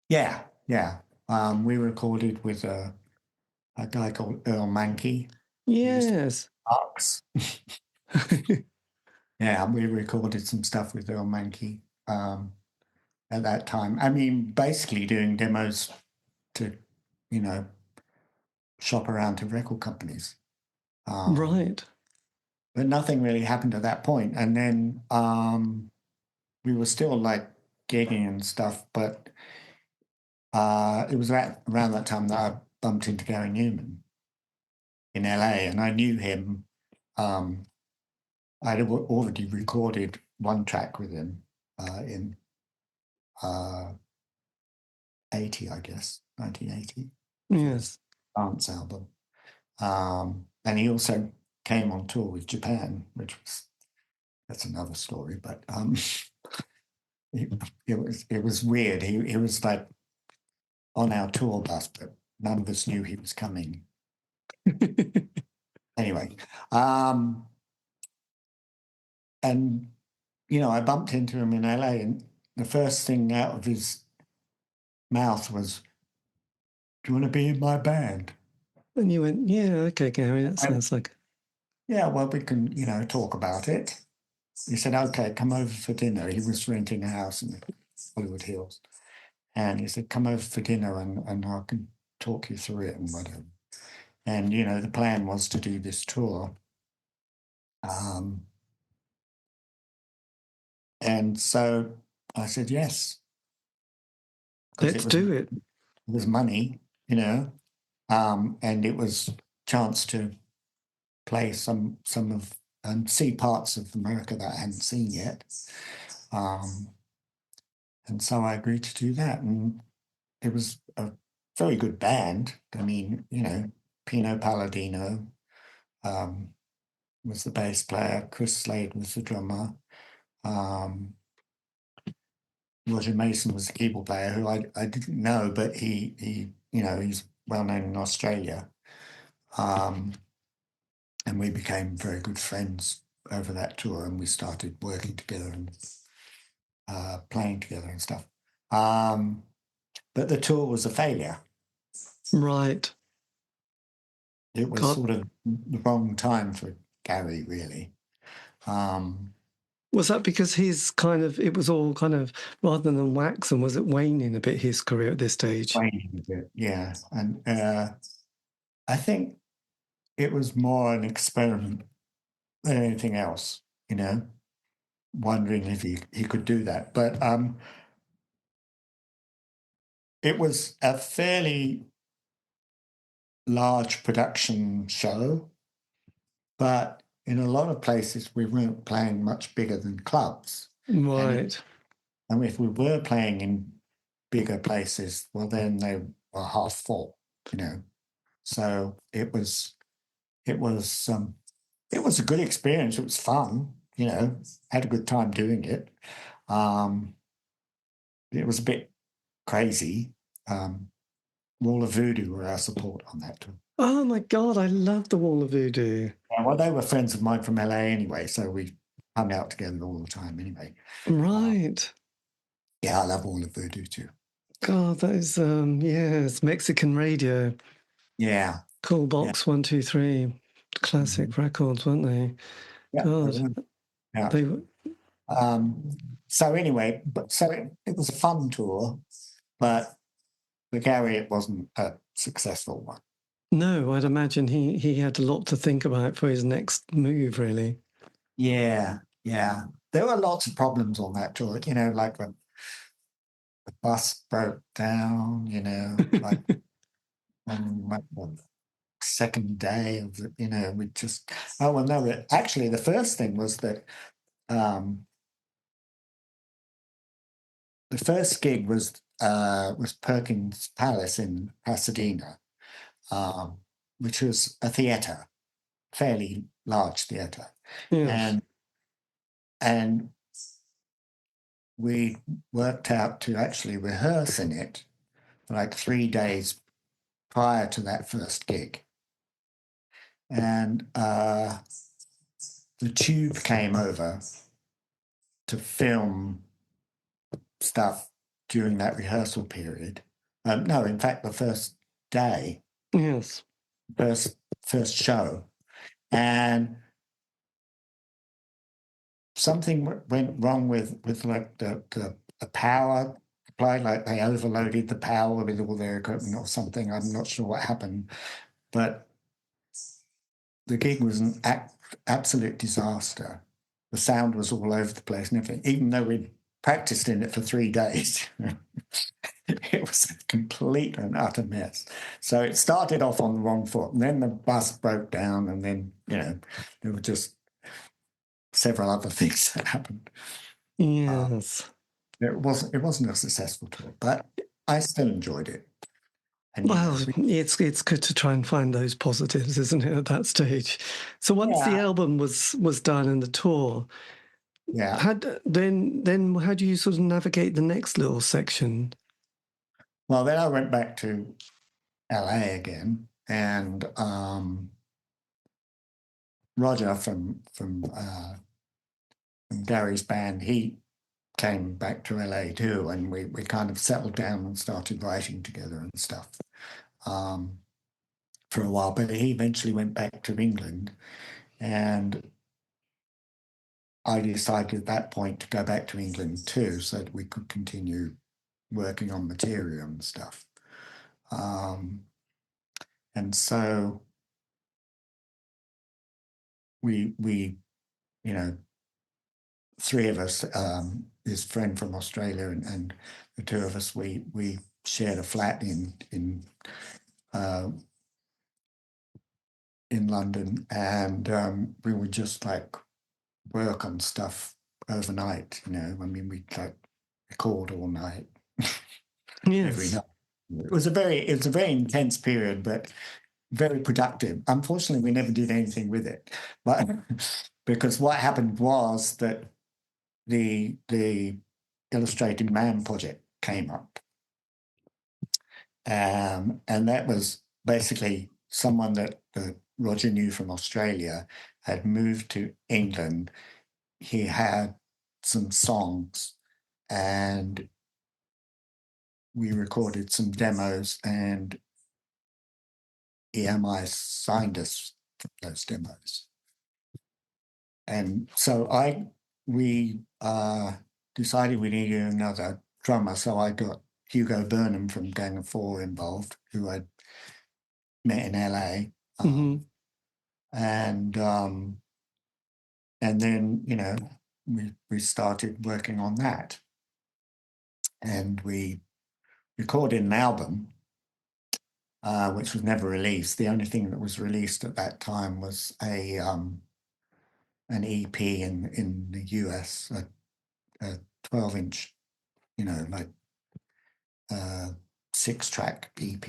C: yeah. We recorded with a guy called Earl Mankey.
B: Yes.
C: Arcs. Yeah, we recorded some stuff with Earl Mankey at that time. I mean, basically doing demos to, shop around to record companies.
B: Right.
C: But nothing really happened at that point. And then we were still like gigging and stuff, but it was around that time that I bumped into Gary Numan in LA, and I knew him. I'd already recorded one track with him in 80, I guess, 1980.
B: Yes.
C: Dance album. And he also came on tour with Japan, that's another story, but it was weird. He was like on our tour bus, but none of us knew he was coming. Anyway, and I bumped into him in LA, and the first thing out of his mouth was, "Do you want to be in my band?"
B: And you went, yeah, okay, Gary, that sounds like...
C: Yeah, well, we can, talk about it. He said, "Okay, come over for dinner." He was renting a house in the Hollywood Hills. And he said, "Come over for dinner and I can talk you through it and whatever." And, the plan was to do this tour. And so I said, yes.
B: Let's do it.
C: It was money, and it was chance to play some of and see parts of America that I hadn't seen yet. And so I agreed to do that. And it was a very good band. I mean, Pino Palladino was the bass player, Chris Slade was the drummer, Roger Mason was the keyboard player, who I didn't know, but he's well known in Australia. And we became very good friends over that tour, and we started working together and playing together and stuff. But the tour was a failure.
B: Right.
C: It was sort of the wrong time for Gary, really.
B: Was that because it was all kind of, rather than wax, and was it waning a bit, his career at this stage?
C: Waning a bit, yeah. And I think it was more an experiment than anything else, wondering if he could do that. But it was a fairly large production show, but in a lot of places we weren't playing much bigger than clubs.
B: Right.
C: And if we were playing in bigger places, well, then they were half full, So it was a good experience. It was fun, had a good time doing it. It was a bit crazy. Wall of Voodoo were our support on that tour.
B: Oh my God, I love the Wall of Voodoo.
C: Yeah, well, they were friends of mine from LA anyway, so we hung out together all the time anyway.
B: Right.
C: Yeah, I love Wall of Voodoo too.
B: God, that is, it's Mexican radio.
C: Yeah.
B: Cool Box 123. Classic records, weren't they?
C: Yeah.
B: God.
C: Yeah.
B: They were...
C: So anyway, it was a fun tour, but for Gary, it wasn't a successful one.
B: No, I'd imagine he had a lot to think about for his next move, really.
C: Yeah. There were lots of problems on that tour, like when the bus broke down, like on the second day of the, we just, oh, well, no, actually the first thing was that the first gig was Perkins Palace in Pasadena, which was a theatre, fairly large theatre.
B: Yes.
C: And we worked out to actually rehearse in it like 3 days prior to that first gig. And the Tube came over to film stuff during that rehearsal period. No, in fact, the first day.
B: Yes.
C: First show. And something went wrong with like the power supply, like they overloaded the power with all their equipment or something. I'm not sure what happened, but the gig was an absolute disaster. The sound was all over the place and everything, even though we'd practiced in it for 3 days. It was a complete and utter mess. So it started off on the wrong foot, and then the bus broke down, and then, there were just several other things that happened.
B: Yes.
C: It wasn't a successful tour, but I still enjoyed it. And,
B: well, it's good to try and find those positives, isn't it, at that stage? So once the album was done and the tour, then how do you sort of navigate the next little section?
C: Well, then I went back to LA again, and Roger from Gary's band, he came back to LA too, and we kind of settled down and started writing together and stuff for a while. But he eventually went back to England, and I decided at that point to go back to England too, so that we could continue working on material and stuff. And so we three of us, his friend from Australia and the two of us, we shared a flat in London, and we would just like work on stuff overnight. I mean, we'd like record all night, every night. It was a very intense period, but very productive. Unfortunately, we never did anything with it, but because what happened was that the Illustrated Man project came up, and that was basically someone that Roger knew from Australia had moved to England. He had some songs, and we recorded some demos, and EMI signed us for those demos. And so we decided we needed another drummer, so I got Hugo Burnham from Gang of Four involved, who I'd met in LA. And then, we started working on that. And we recorded an album, which was never released. The only thing that was released at that time was an EP in the US, a 12-inch, like 6-track EP.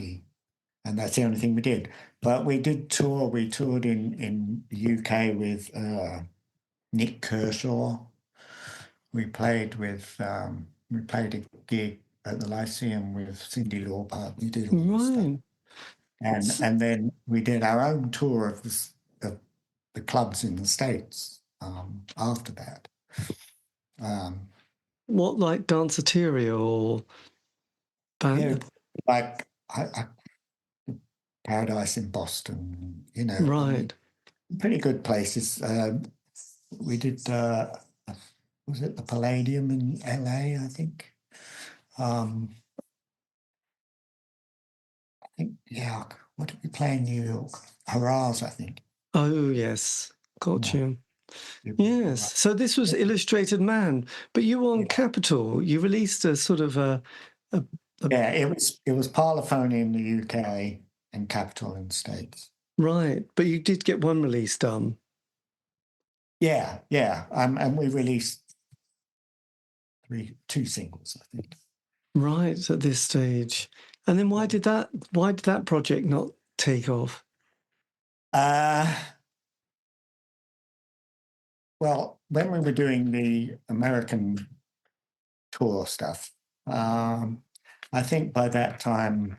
C: And that's the only thing we did. But we did tour. We toured in the UK with Nick Kershaw. We played a gig at the Lyceum with Cyndi Lauper. We did all this stuff. And then we did our own tour of the clubs in the States after that.
B: What, like Danceteria or band?
C: Like Paradise in Boston,
B: Right.
C: I mean, pretty good places. We did, was it the Palladium in LA, I think? What did we play in New York? Hurrahs, I think.
B: Oh, yes. Got you. Yes. So this was Illustrated Man, but you were on Capitol. You released a sort of
C: it was Parlophone in the UK and Capitol in the States.
B: Right, but you did get one release done.
C: Yeah. And we released two singles, I think.
B: Right, at this stage. And then why did that project not take off?
C: Well, when we were doing the American tour stuff, I think by that time,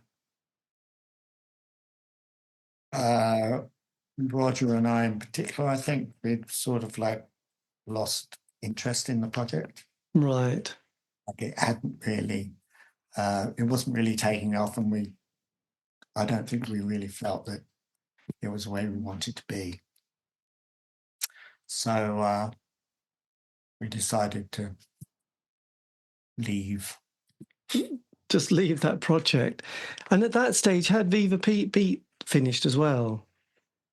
C: Roger and I in particular, I think we'd sort of like lost interest in the project.
B: Right.
C: Like it hadn't really, it wasn't really taking off, and I don't think we really felt that it was where we wanted to be. So we decided to leave.
B: Just leave that project. And at that stage, had Vivabeat finished as well?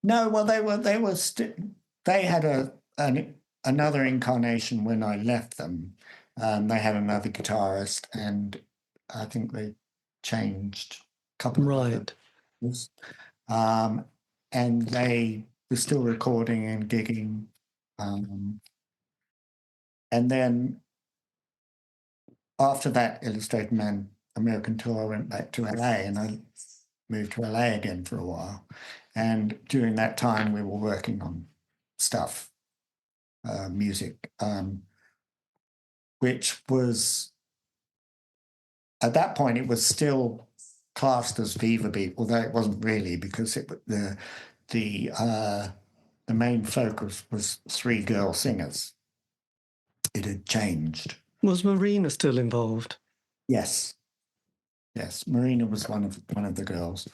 C: No, well, they had another incarnation when I left them. They had another guitarist, and I think they changed a couple of
B: Right.
C: others. And they were still recording and gigging. And then after that Illustrated Man American tour, I went back to LA, and I moved to LA again for a while. And during that time, we were working on stuff, music, which was, at that point, it was still classed as Vivabeat, although it wasn't really, because the main focus was 3 girl singers. It had changed.
B: Was Marina still involved?
C: Yes. Marina was one of the girls,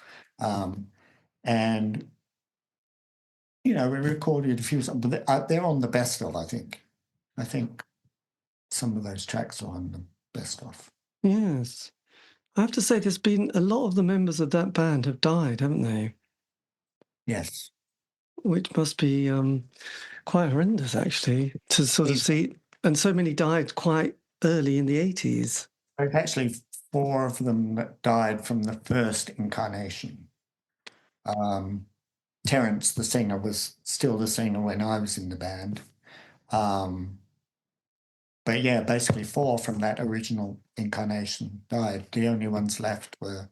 C: and we recorded a few songs, but they're on the best of. I think some of those tracks are on the best of.
B: Yes, I have to say, there's been a lot of the members of that band have died, haven't they?
C: Yes,
B: which must be quite horrendous, actually, to sort of see. And so many died quite early in the 80s.
C: There's actually 4 of them that died from the first incarnation. Terence, the singer, was still the singer when I was in the band. But yeah, basically 4 from that original incarnation died. The only ones left were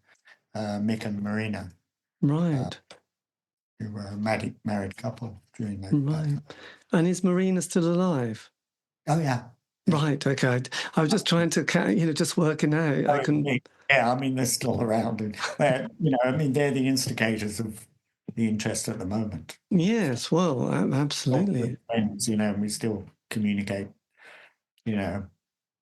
C: Mick and Marina.
B: Right.
C: Who were a married couple during that.
B: Right. And is Marina still alive?
C: Oh, yeah.
B: Right, okay. I was just trying to, just working out. I can.
C: Yeah, I mean, they're still around. And, they're the instigators of the interest at the moment.
B: Yes, well, absolutely.
C: Friends, and we still communicate,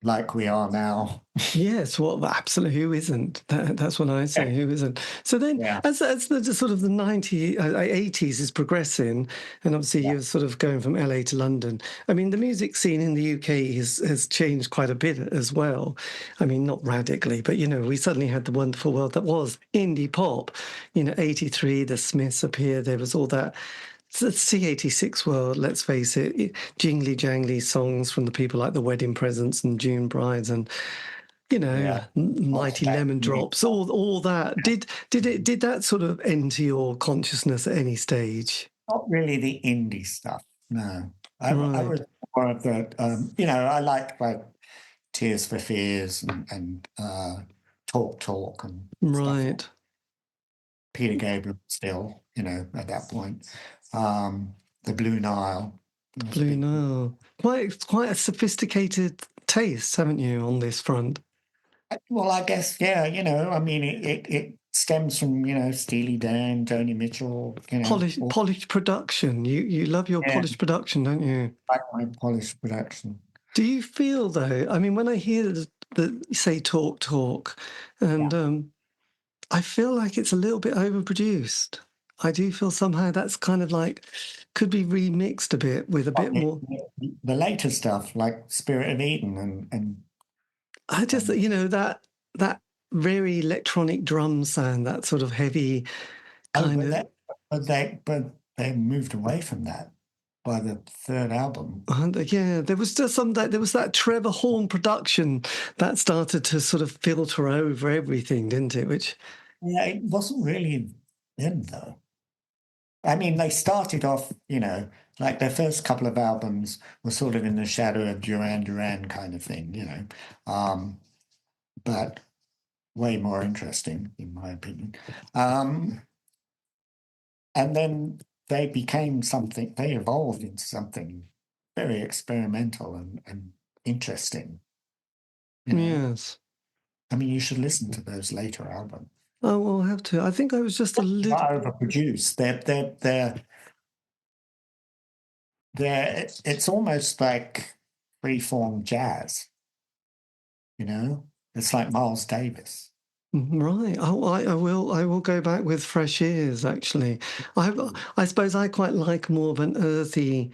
C: like we are now.
B: Yes, well, absolutely. Who isn't? That's what I say. Who isn't? So then, as the sort of the 80s is progressing, and obviously you're sort of going from LA to London. I mean, the music scene in the UK has changed quite a bit as well. I mean, not radically, but we suddenly had the wonderful world that was indie pop. 83, the Smiths appeared. There was all that. So the C86 world, let's face it, jingly jangly songs from the people like the Wedding Presents and June Brides and Mighty Lemon Drops, all that. Did that sort of enter your consciousness at any stage?
C: Not really the indie stuff. No, I was more of the I liked like Tears for Fears and Talk and
B: right.
C: Stuff. Peter Gabriel still, at that point. The Blue Nile.
B: Blue Nile. Quite a sophisticated taste, haven't you, on this front?
C: Well, I guess, yeah, I mean, it stems from, Steely Dan, Joni Mitchell,
B: Polished production. You love your polished production, don't you?
C: I like my polished production.
B: Do you feel, though, I mean, when I hear the say talk, and I feel like it's a little bit overproduced. I do feel somehow that's kind of like could be remixed a bit with a bit more.
C: The later stuff, like Spirit of Eden, and
B: I just that very electronic drum sound, that sort of heavy kind of.
C: But they moved away from that by the 3rd album.
B: Yeah, there was just there was that Trevor Horn production that started to sort of filter over everything, didn't it? Which
C: it wasn't really them though. I mean, they started off, like their first couple of albums were sort of in the shadow of Duran Duran kind of thing, but way more interesting, in my opinion. And then they evolved into something very experimental and interesting.
B: Yes.
C: I mean, you should listen to those later albums.
B: Oh, I'll have to. I think I was just a little
C: Not overproduced. It's almost like freeform jazz. You know, it's like Miles Davis.
B: right. Oh, I will go back with fresh ears. Actually, I suppose I quite like more of an earthy,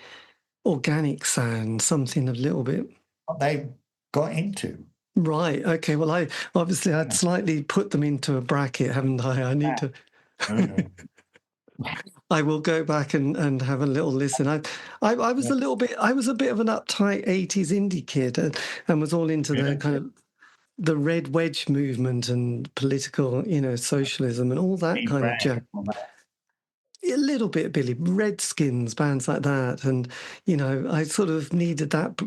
B: organic sound, something a little bit.
C: What they got into.
B: Right. Okay. Well, I'd
C: Yeah.
B: slightly put them into a bracket, haven't I? I need to. I will go back and have a little listen. I was I was a bit of an uptight 80s indie kid and was all into the kind of the red wedge movement and political, socialism and all that kind of jazz. A little bit of Billy Redskins, bands like that, and I sort of needed that.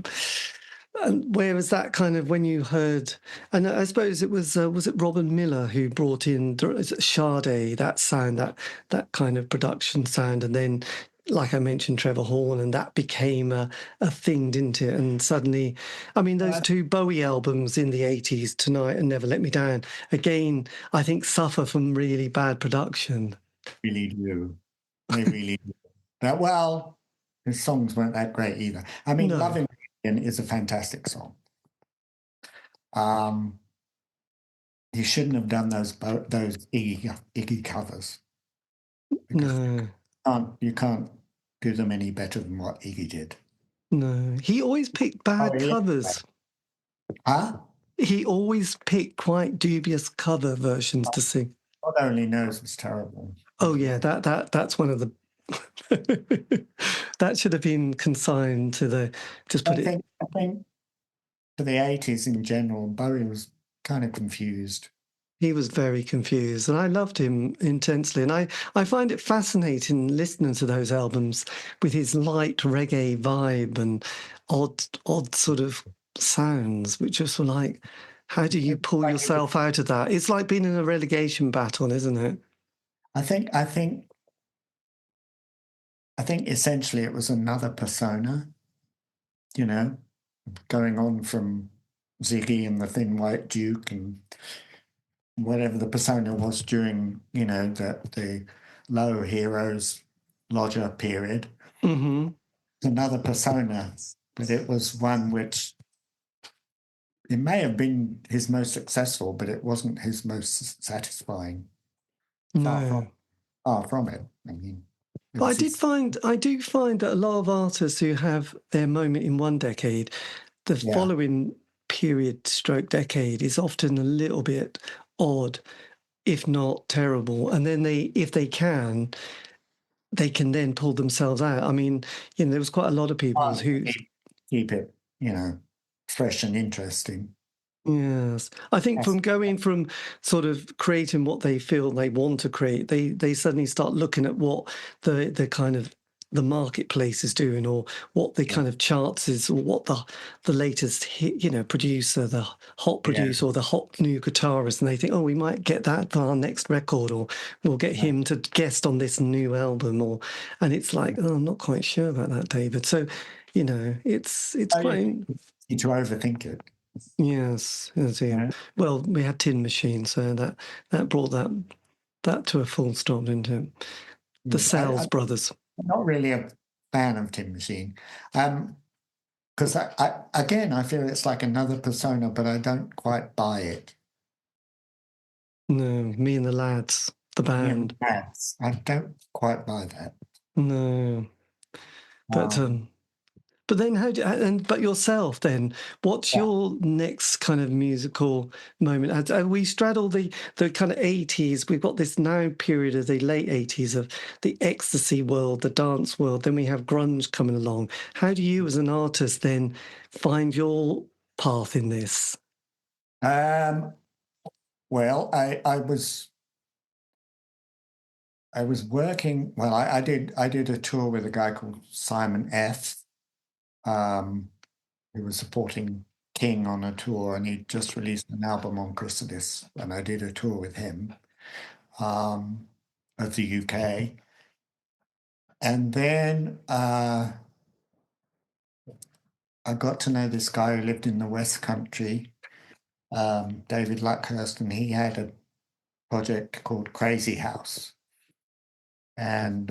B: And where was that kind of when you heard? And I suppose it was it Robin Miller who brought in Sade, that sound, that kind of production sound, and then, like I mentioned, Trevor Horn, and that became a thing, didn't it? And suddenly, I mean, those two Bowie albums in the 80s, Tonight and Never Let Me Down, again, I think suffer from really bad production.
C: Really do. They really do. But, well, his songs weren't that great either. I mean,
B: No.
C: Loving is a fantastic song. He shouldn't have done those Iggy covers.
B: No.
C: You can't do them any better than what Iggy did.
B: No. He always picked bad covers.
C: Huh?
B: He always picked quite dubious cover versions to sing.
C: God only knows it's terrible.
B: Oh yeah, that's one of the that should have been consigned to the
C: I think for the 80s in general, Bowie was kind of confused.
B: He was very confused, and I loved him intensely. And I find it fascinating listening to those albums with his light reggae vibe and odd sort of sounds, which are sort of like, how do you pull yourself out of that? It's like being in a relegation battle, isn't it?
C: I think essentially it was another persona, going on from Ziggy and the Thin White Duke and whatever the persona was during, the Low Heroes Lodger period.
B: Mm-hmm.
C: Another persona, but it was one which it may have been his most successful, but it wasn't his most satisfying.
B: No.
C: Far from it. I mean,
B: but I do find that a lot of artists who have their moment in one decade, the following period stroke decade is often a little bit odd, if not terrible. And then if they can then pull themselves out. I mean, there was quite a lot of people who
C: keep it, fresh and interesting.
B: Yes. I think from going from sort of creating what they feel they want to create, they suddenly start looking at what the kind of the marketplace is doing, or what the kind of charts is, or what the latest hit, producer, the hot producer, or the hot new guitarist, and they think, oh, we might get that for our next record, or we'll get him to guest on this new album, and it's like, oh, I'm not quite sure about that, David. So, it's quite.
C: You need to overthink it.
B: Yes, yeah. Well, we had Tin Machine, so that brought that to a full stop, didn't it? The Sal's Brothers.
C: I'm not really a fan of Tin Machine, because I feel it's like another persona, but I don't quite buy it.
B: No, Me and the Lads, the band.
C: I don't quite buy that.
B: No, but then but yourself then, what's your next kind of musical moment? As we straddle the kind of 80s, we've got this now period of the late 80s of the ecstasy world, the dance world, then we have grunge coming along. How do you as an artist then find your path in this?
C: Well, I was working, I did a tour with a guy called Simon F., who was supporting King on a tour, and he just released an album on Chrysalis, and I did a tour with him of the UK. And then I got to know this guy who lived in the West Country, David Luckhurst, and he had a project called Crazy House. And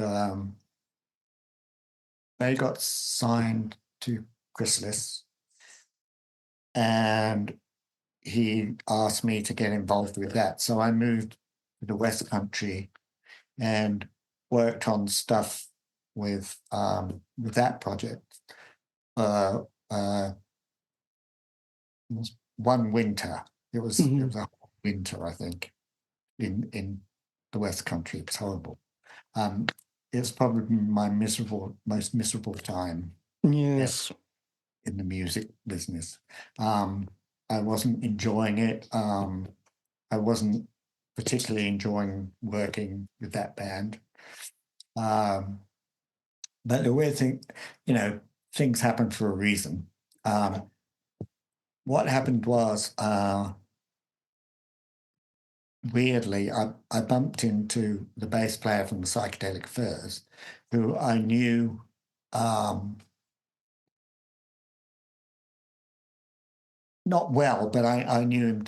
C: they got signed to Chrysalis, and he asked me to get involved with that. So I moved to the West Country and worked on stuff with that project. It was one winter. It was a whole winter, I think, in the West Country. It was horrible. It's probably my most miserable time
B: Yes.
C: in the music business. I wasn't enjoying it. I wasn't particularly enjoying working with that band. But the weird thing, things happen for a reason. What happened was, weirdly, I bumped into the bass player from the Psychedelic Furs, who I knew not well, but I knew him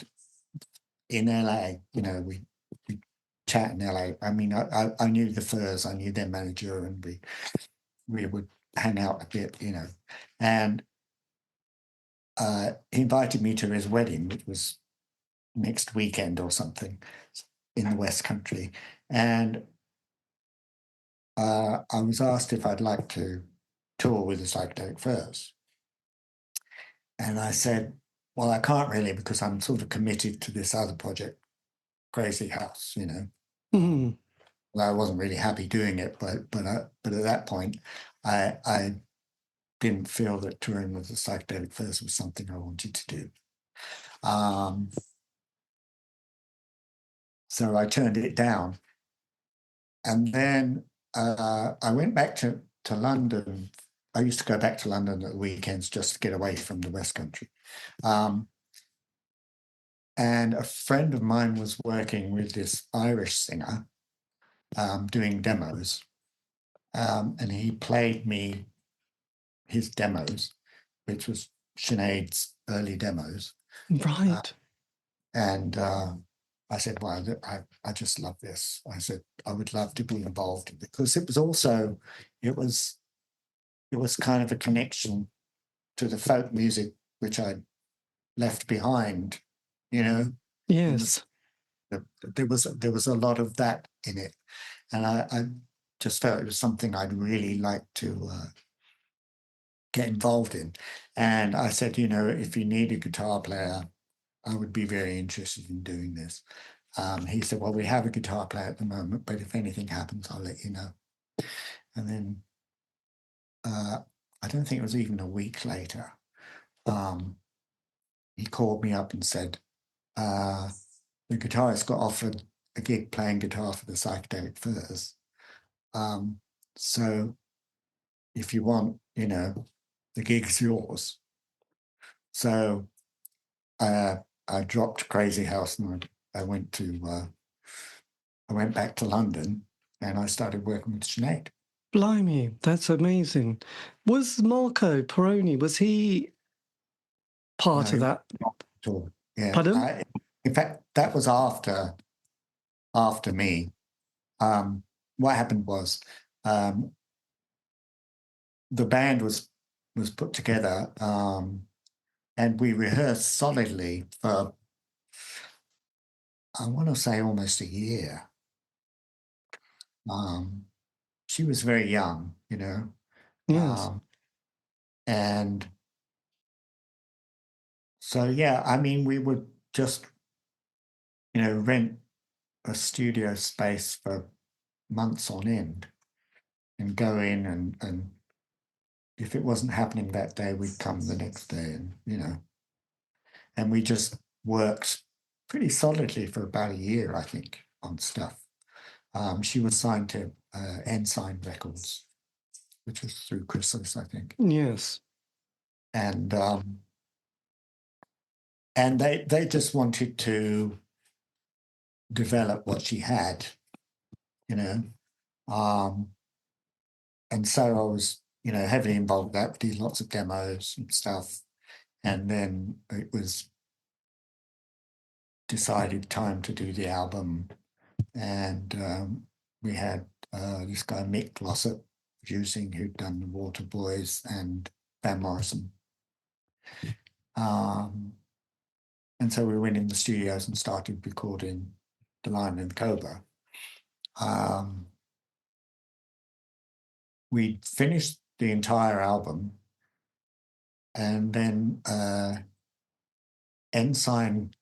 C: in LA. We chat in LA. I mean, I knew the Furs, I knew their manager, and we would hang out a bit, and he invited me to his wedding, which was next weekend or something in the West Country. And I was asked if I'd like to tour with the Psychedelic Furs. And I said, well, I can't really, because I'm sort of committed to this other project, Crazy House,
B: Mm.
C: Well, I wasn't really happy doing it, but at that point, I didn't feel that touring with the Psychedelic Furs was something I wanted to do. So I turned it down. And then I went back to London. I used to go back to London at the weekends just to get away from the West Country. And a friend of mine was working with this Irish singer doing demos. And he played me his demos, which was Sinead's early demos.
B: Right.
C: And I said, well, I just love this. I said, I would love to be involved because it was kind of a connection to the folk music which I'd left behind,
B: Yes.
C: There was a lot of that in it. And I just felt it was something I'd really like to get involved in. And I said, if you need a guitar player, I would be very interested in doing this. He said, well, we have a guitar player at the moment, but if anything happens, I'll let you know. And then I don't think it was even a week later, he called me up and said, the guitarist got offered a gig playing guitar for the Psychedelic Furs. So if you want, the gig's yours. So I dropped Crazy House and I went back to London and I started working with Sinead.
B: Blimey, that's amazing. Was Marco Peroni, was he part of that?
C: Not at all. Yeah.
B: Pardon?
C: In fact, that was after me. What happened was the band was put together and we rehearsed solidly for, I want to say, almost a year. She was very young,
B: Yes.
C: And so, yeah, I mean, we would just, rent a studio space for months on end and go in and if it wasn't happening that day, we'd come the next day and we just worked pretty solidly for about a year, I think, on stuff. She was signed to Ensign Records, which was through Chrysalis, I think.
B: Yes.
C: And they just wanted to develop what she had, and so I was, heavily involved with that, did lots of demos and stuff. And then it was decided time to do the album, and we had this guy Mick Glossop producing, who'd done the Water Boys and Van Morrison. And so we went in the studios and started recording The Lion and the Cobra. We finished the entire album, and then Ensign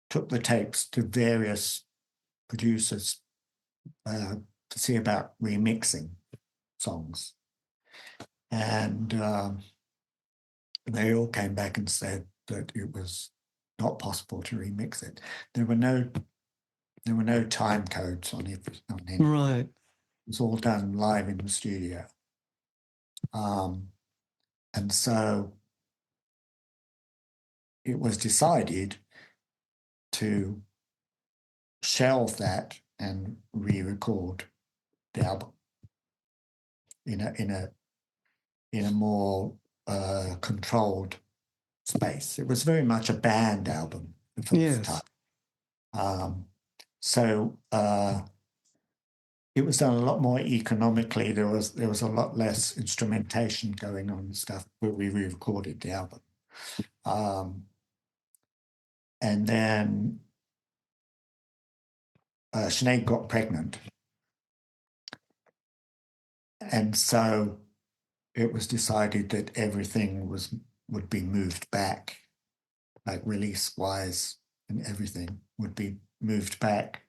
C: took the tapes to various producers to see about remixing songs. And they all came back and said that it was not possible to remix it. There were no time codes on it.
B: Right.
C: It was all done live in the studio. And so it was decided to shelve that and re-record the album in a more controlled space. It was very much a band album the first time. So it was done a lot more economically. There was a lot less instrumentation going on and stuff, but we re-recorded the album. And then Sinead got pregnant. And so it was decided that everything would be moved back, like release-wise, and everything would be moved back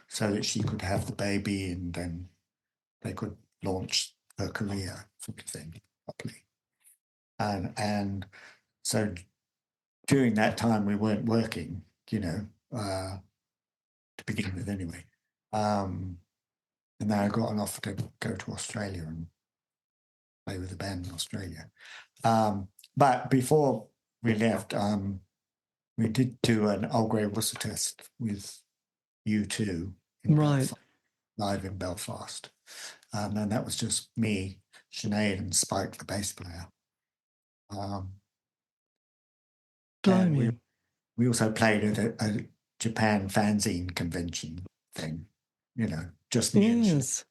C: so that she could have the baby, and then they could launch her career, sort of thing, properly. And so during that time, we weren't working, to begin with anyway. And then I got an offer to go to Australia and play with the band in Australia. But before we left, we did do an Old Grey Whistle test with U2 live in Belfast. And that was just me, Sinead, and Spike, the bass player. And we also played at a Japan fanzine convention thing, just me and Sinead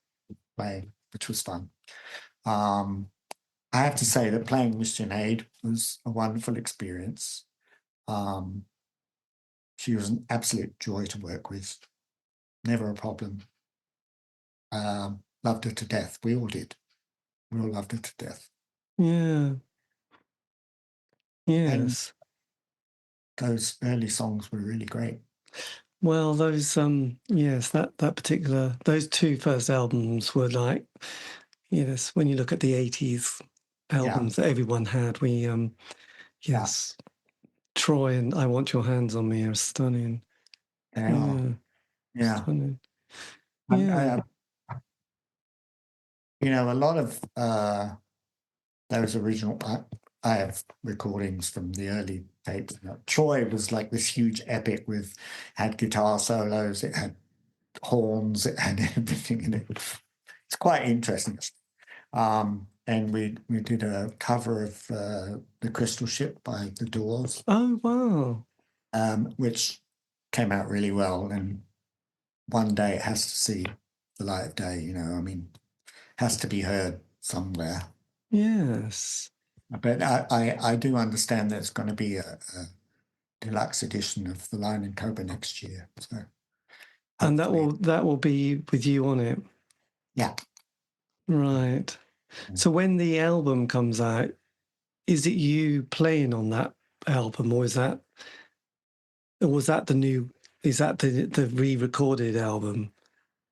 C: playing, which was fun. I have to say that playing with Sinead was a wonderful experience. She was an absolute joy to work with, never a problem. Loved her to death. We all did. We all loved her to death.
B: Yeah. Yes.
C: And those early songs were really great.
B: Well, those those two first albums were like, when you look at the 80s albums that everyone had, Troy and I Want Your Hands on Me are stunning.
C: Yeah.
B: Stunning.
C: A lot of those original, I have recordings from the early tapes. Troy was like this huge epic had guitar solos, it had horns, it had everything in it. It's quite interesting. And we did a cover of The Crystal Ship by The Doors.
B: Oh, wow.
C: Which came out really well. And one day it has to see the light of day, has to be heard somewhere.
B: Yes.
C: But I do understand there's going to be a deluxe edition of The Lion and Cobra next year. So
B: and that will be with you on it?
C: Yeah.
B: Right. So when the album comes out, is it you playing on that album, or was that the re-recorded album?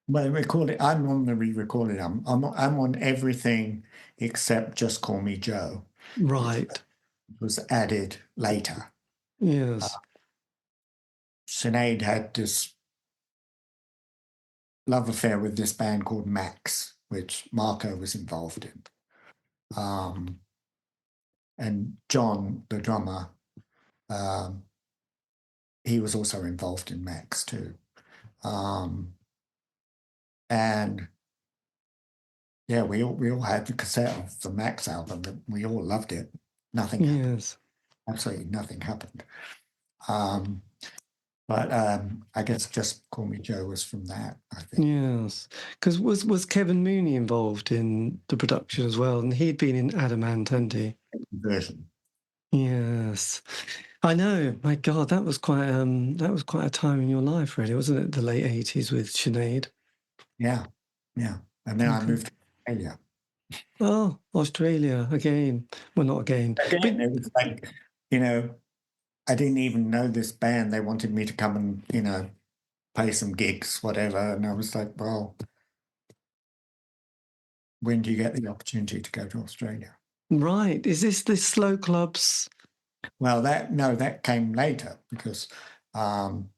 C: Well, I'm on the re-recorded album. I'm on everything except Just Call Me Joe.
B: Right.
C: It was added later.
B: Yes.
C: Sinead had this love affair with this band called Max, which Marco was involved in. And John, the drummer, he was also involved in Max too. And yeah, we all had the cassette of the Max album. We all loved it. Absolutely nothing happened. But I guess Just Call Me Joe was from that, I think.
B: Yes, because was Kevin Mooney involved in the production as well, and he'd been in Adamant, hadn't he?
C: Version.
B: Yes, I know. My God, that was quite a time in your life, really, wasn't it? The late 80s with Sinead.
C: Yeah. And then I moved to Australia.
B: Oh, Australia again. Well, not again.
C: Again, it was like, I didn't even know this band. They wanted me to come and, play some gigs, whatever. And I was like, well, when do you get the opportunity to go to Australia?
B: Right. Is this the slow clubs?
C: Well, that came later because when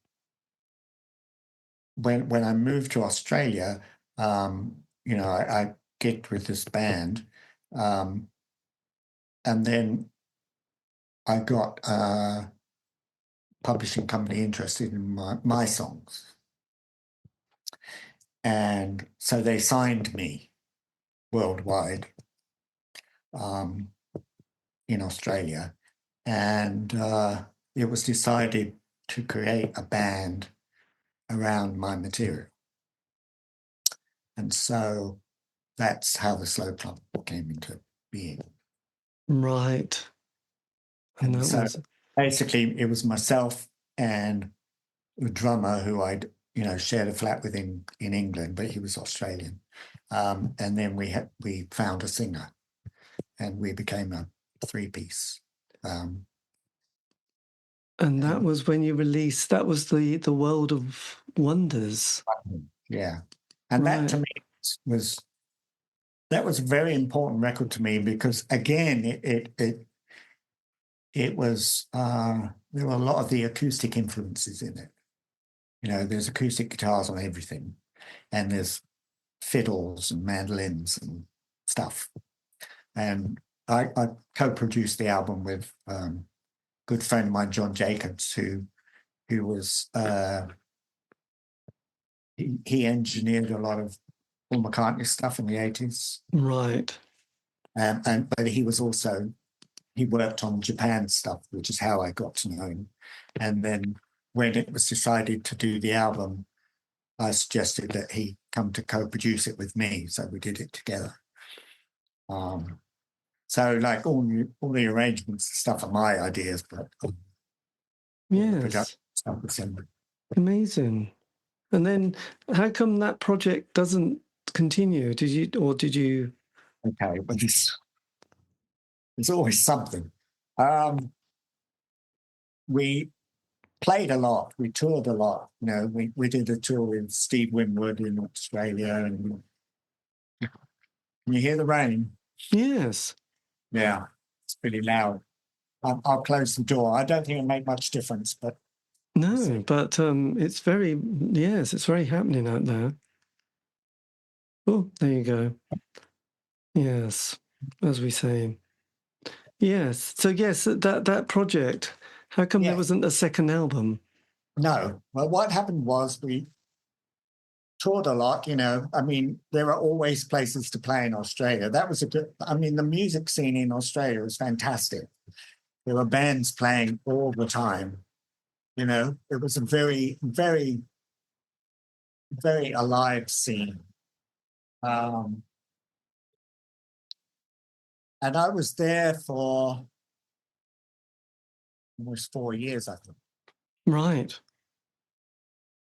C: I moved to Australia, I gigged with this band, and then I got a publishing company interested in my songs, and so they signed me worldwide in Australia, and it was decided to create a band around my material. And so that's how the Slow Club came into being.
B: Right.
C: And so basically it was myself and a drummer who I'd, shared a flat with in England, but he was Australian. And then we found a singer and we became a three-piece.
B: And that was when you released, that was the World of Wonders.
C: Yeah. And that to me that was a very important record to me because again, it was there were a lot of the acoustic influences in it. There's acoustic guitars on everything, and there's fiddles and mandolins and stuff. And I co-produced the album with a good friend of mine, John Jacobs, who was he engineered a lot of Paul McCartney stuff in the 80s.
B: Right.
C: But he worked on Japan stuff, which is how I got to know him. And then when it was decided to do the album, I suggested that he come to co-produce it with me, so we did it together. So like all the arrangements and stuff are my ideas, but
B: yes,
C: stuff was
B: amazing. And then how come that project doesn't continue? Did you?
C: Okay, but it's always something. We played a lot. We toured a lot. We did a tour with Steve Winwood in Australia, and can you hear the rain?
B: Yes.
C: Yeah, it's pretty loud. I'll close the door. I don't think it'll make much difference, but
B: no, but it's very happening out there. Oh, there you go. Yes, as we say. Yes. So yes, that project. How come there wasn't a second album?
C: No. Well, what happened was we toured a lot. I mean, there are always places to play in Australia. That was the music scene in Australia was fantastic. There were bands playing all the time. It was a very, very, very alive scene. And I was there for almost 4 years, I think.
B: Right.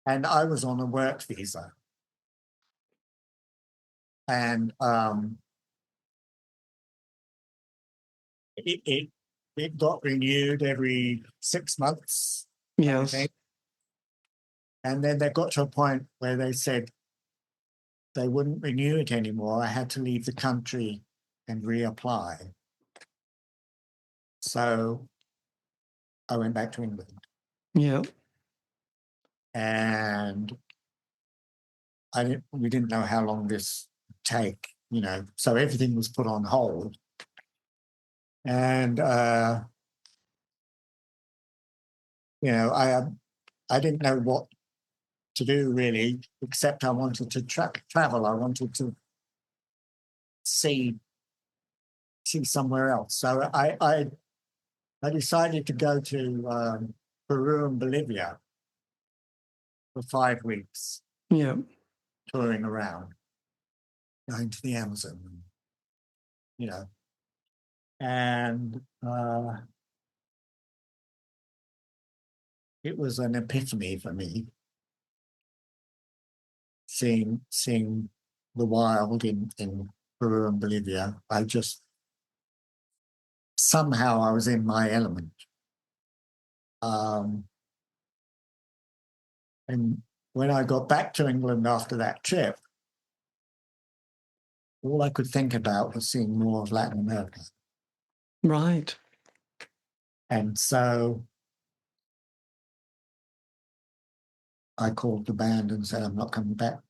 C: And I was on a work visa. And it got renewed every 6 months.
B: Yes.
C: And then they got to a point where they said they wouldn't renew it anymore. I had to leave the country and reapply. So I went back to England.
B: Yeah.
C: And we didn't know how long this would take, so everything was put on hold. And, I didn't know what to do really, except I wanted to travel. I wanted to see somewhere else. So I decided to go to Peru and Bolivia for 5 weeks,
B: Yeah.
C: touring around, going to the Amazon, you know, and it was an epiphany for me, seeing the wild in Peru and Bolivia. Somehow I was in my element. And when I got back to England after that trip, all I could think about was seeing more of Latin America.
B: Right.
C: And so I called the band and said, I'm not coming back.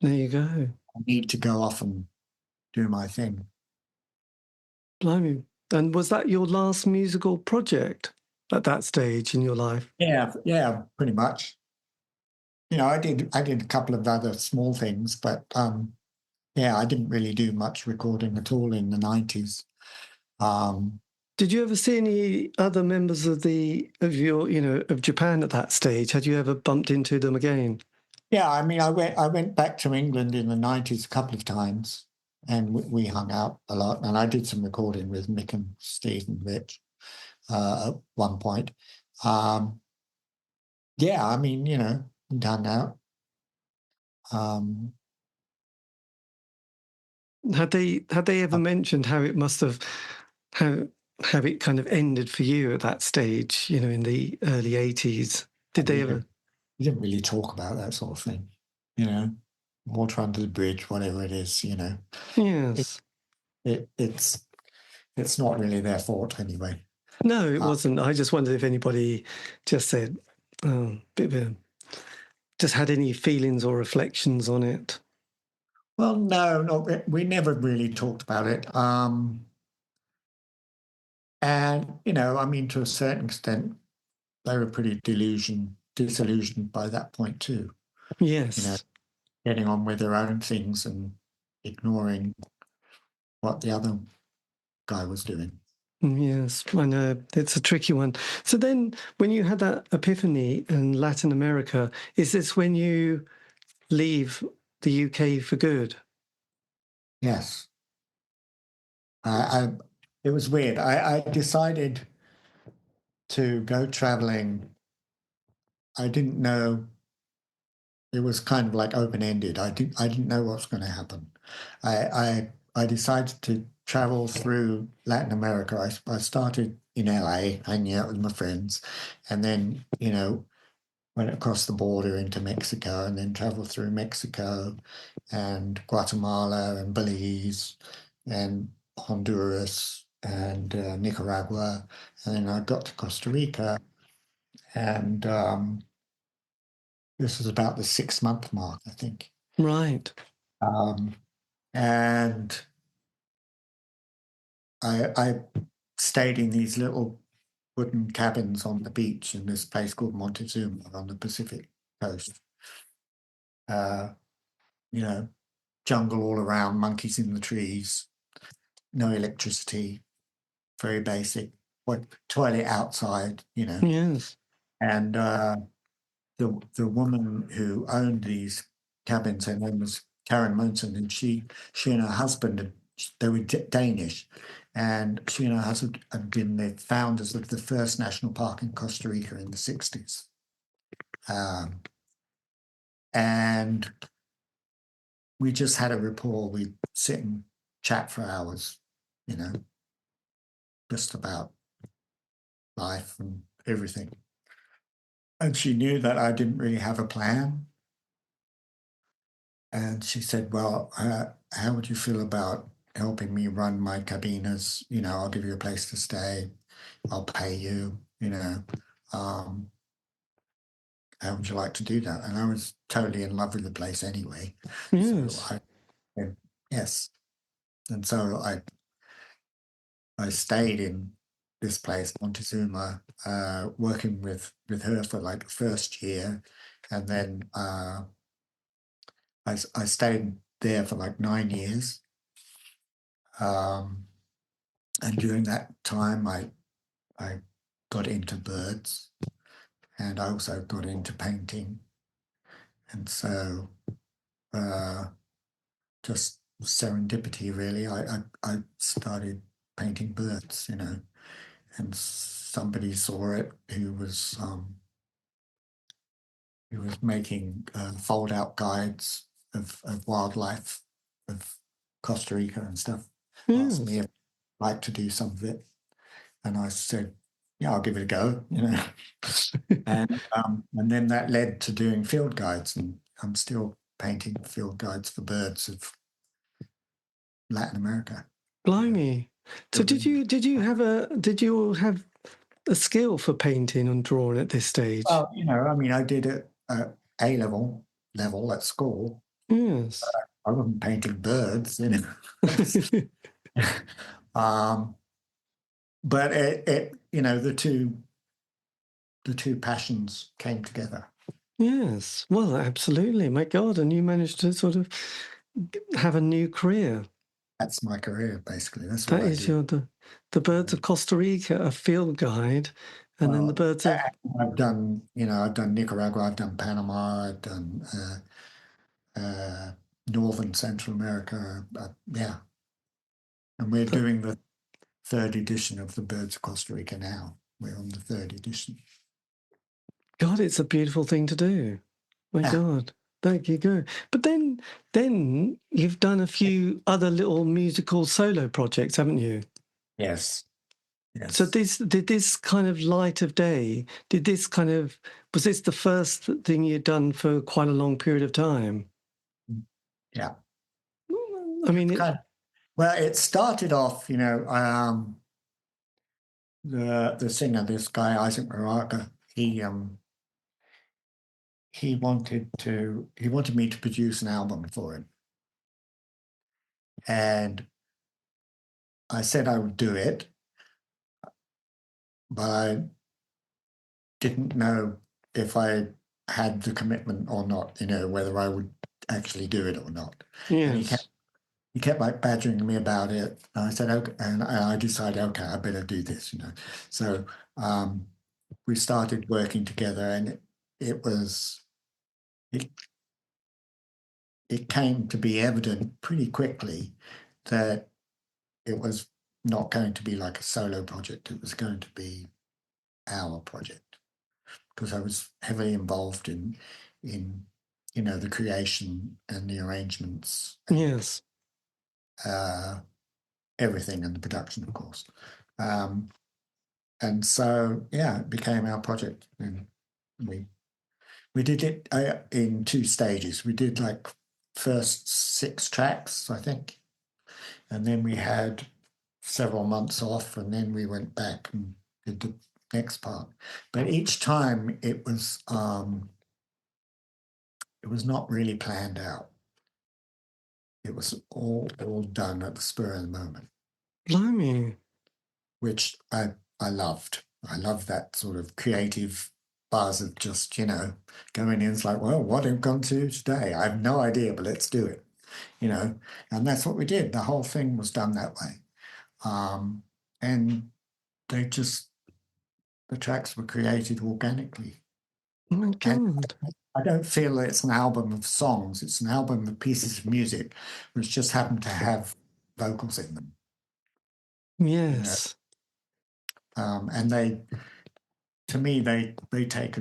B: There you go.
C: I need to go off and do my thing.
B: Blimey. And was that your last musical project at that stage in your life?
C: Yeah, pretty much. You know, I did a couple of other small things, but yeah, I didn't really do much recording at all in the 90s.
B: Did you ever see any other members of Japan at that stage? Had you ever bumped into them again?
C: Yeah, I mean, I went back to England in the 90s a couple of times, and we hung out a lot. And I did some recording with Mick and Steve and Rich at one point. Yeah, I mean, you know, we'd hung out.
B: Had they ever mentioned how it must have how it kind of ended for you at that stage? You know, in the early 80s. Did they ever?
C: We didn't really talk about that sort of thing. You know, water under the bridge, whatever it is. You know.
B: Yes.
C: It's not really their fault anyway.
B: No, it wasn't. I just wondered if anybody just said, oh, just had any feelings or reflections on it.
C: Well, no, we never really talked about it. And, you know, I mean, to a certain extent, they were pretty disillusioned by that point too.
B: Yes.
C: You know, getting on with their own things and ignoring what the other guy was doing.
B: Yes, I know. It's a tricky one. So then when you had that epiphany in Latin America, is this when you leave the UK for good?
C: Yes. It was weird. I decided to go traveling. I didn't know. It was kind of like open-ended. I didn't know what was going to happen. I decided to travel through Latin America. I started in LA, hanging out with my friends, and then, you know, went across the border into Mexico, and then traveled through Mexico and Guatemala and Belize and Honduras and Nicaragua, and then I got to Costa Rica, and this was about the 6-month mark, I think.
B: Right.
C: And I stayed in these little wooden cabins on the beach in this place called Montezuma on the Pacific coast. You know, jungle all around, monkeys in the trees, no electricity, very basic. Toilet outside, you know.
B: Yes.
C: And the woman who owned these cabins, her name was Karen Monson, and she and her husband, they were Danish, and she and her husband had been the founders of the first national park in Costa Rica in the 60s. And we just had a rapport. We'd sit and chat for hours, you know, just about life and everything. And she knew that I didn't really have a plan. And she said, well, how would you feel about helping me run my cabinas? You know, I'll give you a place to stay. I'll pay you, you know. How would you like to do that? And I was totally in love with the place anyway.
B: Yes.
C: So yes. And so I stayed in this place, Montezuma, working with her for like the first year. And then I stayed there for like 9 years. And during that time, I I got into birds, and I also got into painting. And so just serendipity, really. I started painting birds, and somebody saw it who was making fold-out guides of wildlife of Costa Rica and stuff. Asked me
B: Yes.
C: if I'd like to do some of it, and I said, "Yeah, I'll give it a go." And then that led to doing field guides, and I'm still painting field guides for birds of Latin America.
B: Blimey. So did you have a skill for painting and drawing at this stage?
C: Well, I did it at A level at school.
B: Yes.
C: I wasn't painting birds, um, but it the two passions came together.
B: Yes. Well, absolutely. My God. And you managed to sort of have a new career.
C: That's my career, basically. That's what
B: That
C: I
B: is
C: do.
B: the birds of Costa Rica, a field guide, and then the birds of
C: I've done Nicaragua, I've done Panama, I've done Northern Central America. Yeah. And we're doing the third edition of the Birds of Costa Rica now. We're on the third edition.
B: God, it's a beautiful thing to do. My God. There you go. But then you've done a few other little musical solo projects, haven't you?
C: Yes. Yes.
B: So did this kind of light of day, was this the first thing you'd done for quite a long period of time?
C: Yeah.
B: I mean,
C: well, it started off, the singer, this guy Isaac Baraka, he wanted me to produce an album for him. And I said I would do it, but I didn't know if I had the commitment or not, whether I would actually do it or not.
B: yes.
C: And he kept like badgering me about it. And I said, okay, and I decided, okay, I better do this, So we started working together, and it came to be evident pretty quickly that it was not going to be like a solo project. It was going to be our project, because I was heavily involved in the creation and the arrangements.
B: Yes.
C: Everything, and the production, of course. And so, yeah, it became our project. And we did it in two stages. We did like first 6 tracks, I think. And then we had several months off, and then we went back and did the next part. But each time it was not really planned out. It was all done at the spur of the moment.
B: Blimey.
C: Which I loved. I love that sort of creative buzz of just, going in. It's like, well, what have we gone to today? I have no idea, but let's do it, and that's what we did. The whole thing was done that way. And the tracks were created organically.
B: Oh my God.
C: And I don't feel it's an album of songs. It's an album of pieces of music which just happen to have vocals in them.
B: Yes.
C: And to me, they take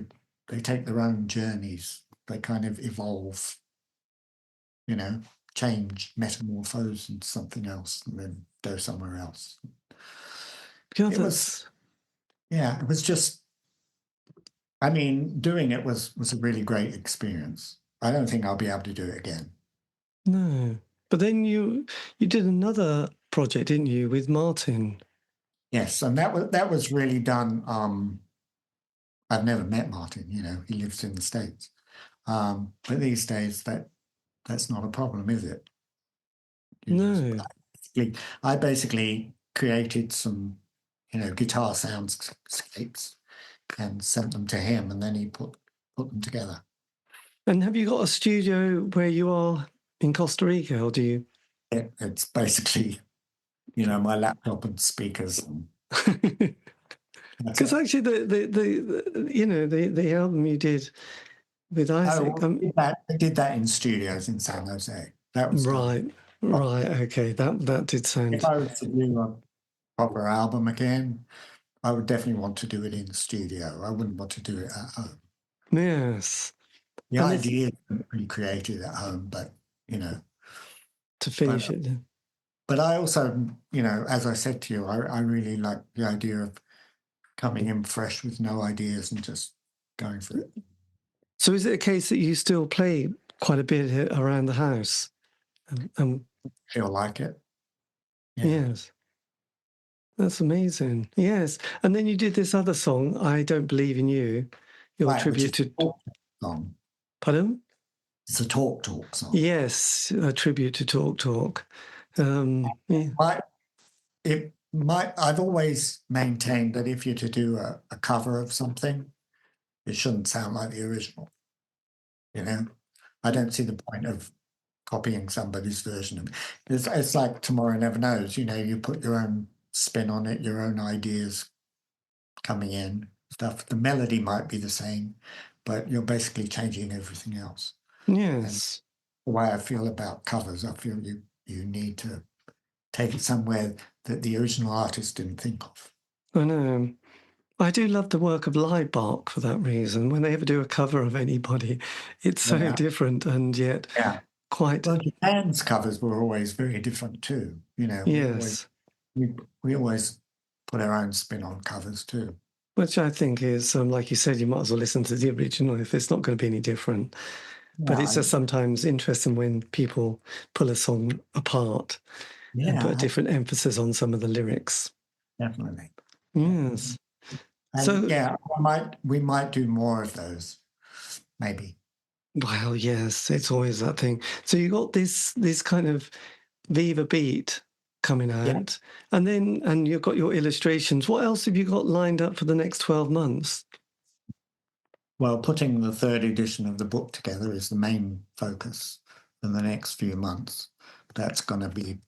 C: their own journeys. They kind of evolve, change, metamorphose into something else, and then go somewhere else.
B: God,
C: It was just, doing it was a really great experience. I don't think I'll be able to do it again.
B: No. But then you did another project, didn't you, with Martin?
C: Yes, and that was really done. I've never met Martin. He lives in the States, but these days that's not a problem, is it?
B: No.
C: I basically created some, guitar soundscapes and sent them to him, and then he put them together.
B: And have you got a studio where you are in Costa Rica, or do you?
C: It's basically, my laptop and speakers.
B: Because actually, the album you did with Isaac,
C: I did that in studios in San Jose. That was
B: right. Okay, that did sound.
C: If I was to do a proper album again, I would definitely want to do it in the studio. I wouldn't want to do it at home.
B: Yes.
C: The idea is pretty creative at home, but
B: to finish it.
C: But I also, as I said to you, I really like the idea of coming in fresh with no ideas and just going for it.
B: So is it a case that you still play quite a bit around the house?
C: Feel like it.
B: Yeah. Yes. That's amazing. Yes. And then you did this other song, I Don't Believe in You, your tribute to...
C: song.
B: Pardon?
C: It's a Talk song.
B: Yes, a tribute to Talk. Yeah.
C: I've always maintained that if you're to do a cover of something, it shouldn't sound like the original. I don't see the point of copying somebody's version of it. It's like Tomorrow Never Knows. You put your own spin on it, your own ideas coming in, stuff. The melody might be the same, but you're basically changing everything else.
B: Yes.
C: And the way I feel about covers, I feel you need to take it somewhere that the original artist didn't think of.
B: I know. I do love the work of Liebach for that reason. When they ever do a cover of anybody, it's so different and yet quite...
C: Well, Japan's covers were always very different too.
B: Yes.
C: We always put our own spin on covers too.
B: Which I think is, like you said, you might as well listen to the original if it's not going to be any different. But it's just sometimes interesting when people pull a song apart and put a different emphasis on some of the lyrics.
C: Definitely.
B: Yes.
C: And we might do more of those, maybe.
B: Well, yes, it's always that thing. So you got this kind of Vivabeat coming out, and you've got your illustrations. What else have you got lined up for the next 12 months?
C: Well, putting the third edition of the book together is the main focus in the next few months. That's going to be,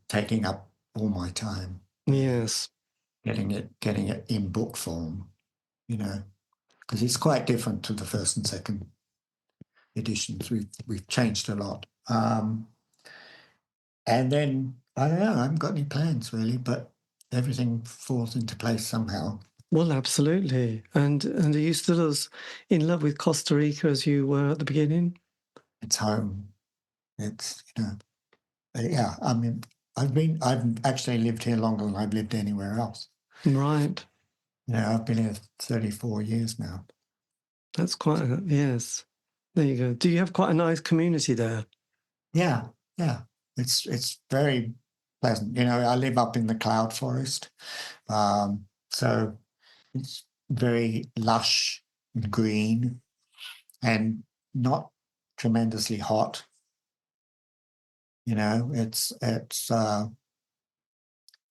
C: taking up all my time.
B: Yes.
C: Getting it in book form, because it's quite different to the first and second editions. We've changed a lot. And then I don't know, I haven't got any plans really, but everything falls into place somehow.
B: Well, absolutely. And are you still as in love with Costa Rica as you were at the beginning?
C: It's home. It's yeah. I mean, I've actually lived here longer than I've lived anywhere else.
B: Right.
C: I've been here 34 years now.
B: That's quite yes. There you go. Do you have quite a nice community there?
C: Yeah. It's very pleasant. I live up in the cloud forest, so it's very lush and green, and not tremendously hot. It's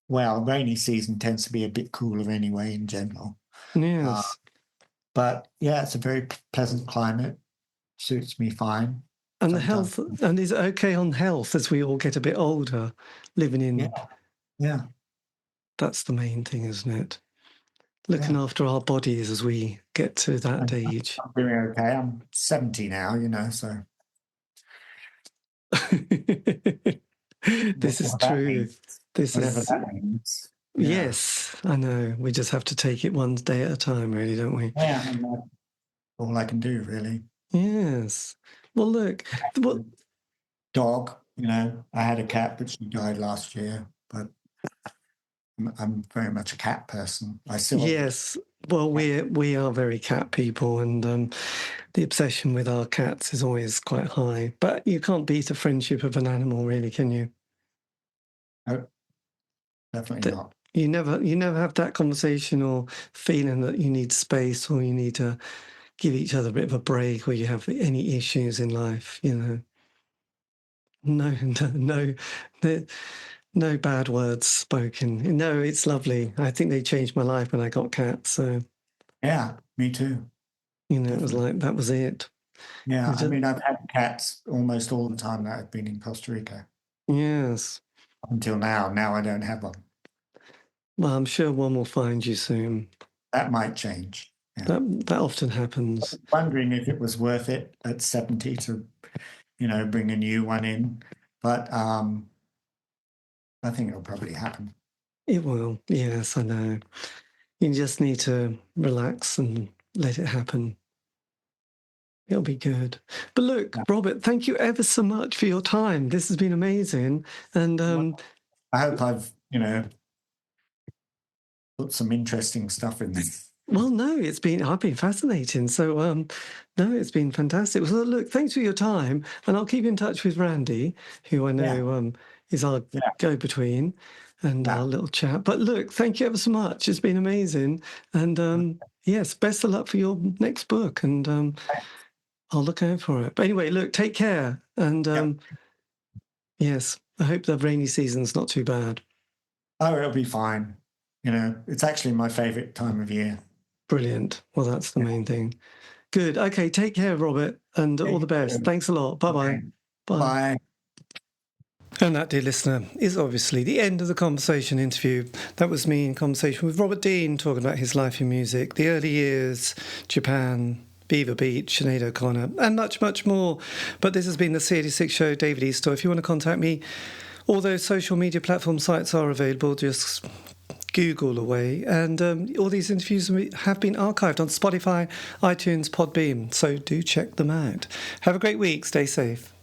C: rainy season tends to be a bit cooler anyway in general.
B: Yes.
C: But yeah, it's a very pleasant climate. Suits me fine.
B: And the health, and is it okay on health as we all get a bit older, living in?
C: Yeah.
B: That's the main thing, isn't it? Looking after our bodies as we get to that age.
C: I'm doing okay. I'm 70 now, so.
B: This is true.
C: Whatever that means.
B: Yes, I know. We just have to take it one day at a time, really, don't we?
C: Yeah, and that's all I can do, really.
B: Yes. Well, look.
C: Dog, I had a cat, but she died last year. But I'm very much a cat person.
B: Yes. Well, we are very cat people, and the obsession with our cats is always quite high. But you can't beat a friendship of an animal, really, can you?
C: No, definitely not.
B: You never have that conversation or feeling that you need space or you need to give each other a bit of a break or you have any issues in life, No bad words spoken. No, it's lovely. I think they changed my life when I got cats. So
C: yeah, me too.
B: It was like that was it.
C: Yeah, I mean, I've had cats almost all the time that I've been in Costa Rica.
B: Yes.
C: Up until now. Now I don't have one.
B: Well, I'm sure one will find you soon.
C: That might change. Yeah.
B: That often happens.
C: I was wondering if it was worth it at 70 to, bring a new one in. But I think it'll probably happen.
B: It will. Yes, I know. You just need to relax and let it happen. It'll be good. But look,
C: Yeah.
B: Robert, thank you ever so much for your time. This has been amazing. And
C: I hope I've, put some interesting stuff in this.
B: well, no, I've been fascinating. So, no, it's been fantastic. So, look, thanks for your time. And I'll keep in touch with Randy, who I know is our go-between and our little chat. But look, thank you ever so much. It's been amazing. And yes, best of luck for your next book. And I'll look out for it. But anyway, look, take care. And yes, I hope the rainy season's not too bad.
C: Oh, it'll be fine. It's actually my favourite time of year.
B: Brilliant. Well, that's the main thing. Good. Okay, take care, Robert, and all the best. Thanks a lot. Bye-bye.
C: Okay.
B: Bye.
C: Bye.
B: And that, dear listener, is obviously the end of the conversation interview. That was me in conversation with Robert Dean, talking about his life in music, the early years, Japan, Vivabeat, Sinead O'Connor, and much, much more. But this has been the C86 show, David Eastaugh. If you want to contact me, all those social media platform sites are available. Just Google away. And all these interviews have been archived on Spotify, iTunes, Podbean. So do check them out. Have a great week. Stay safe.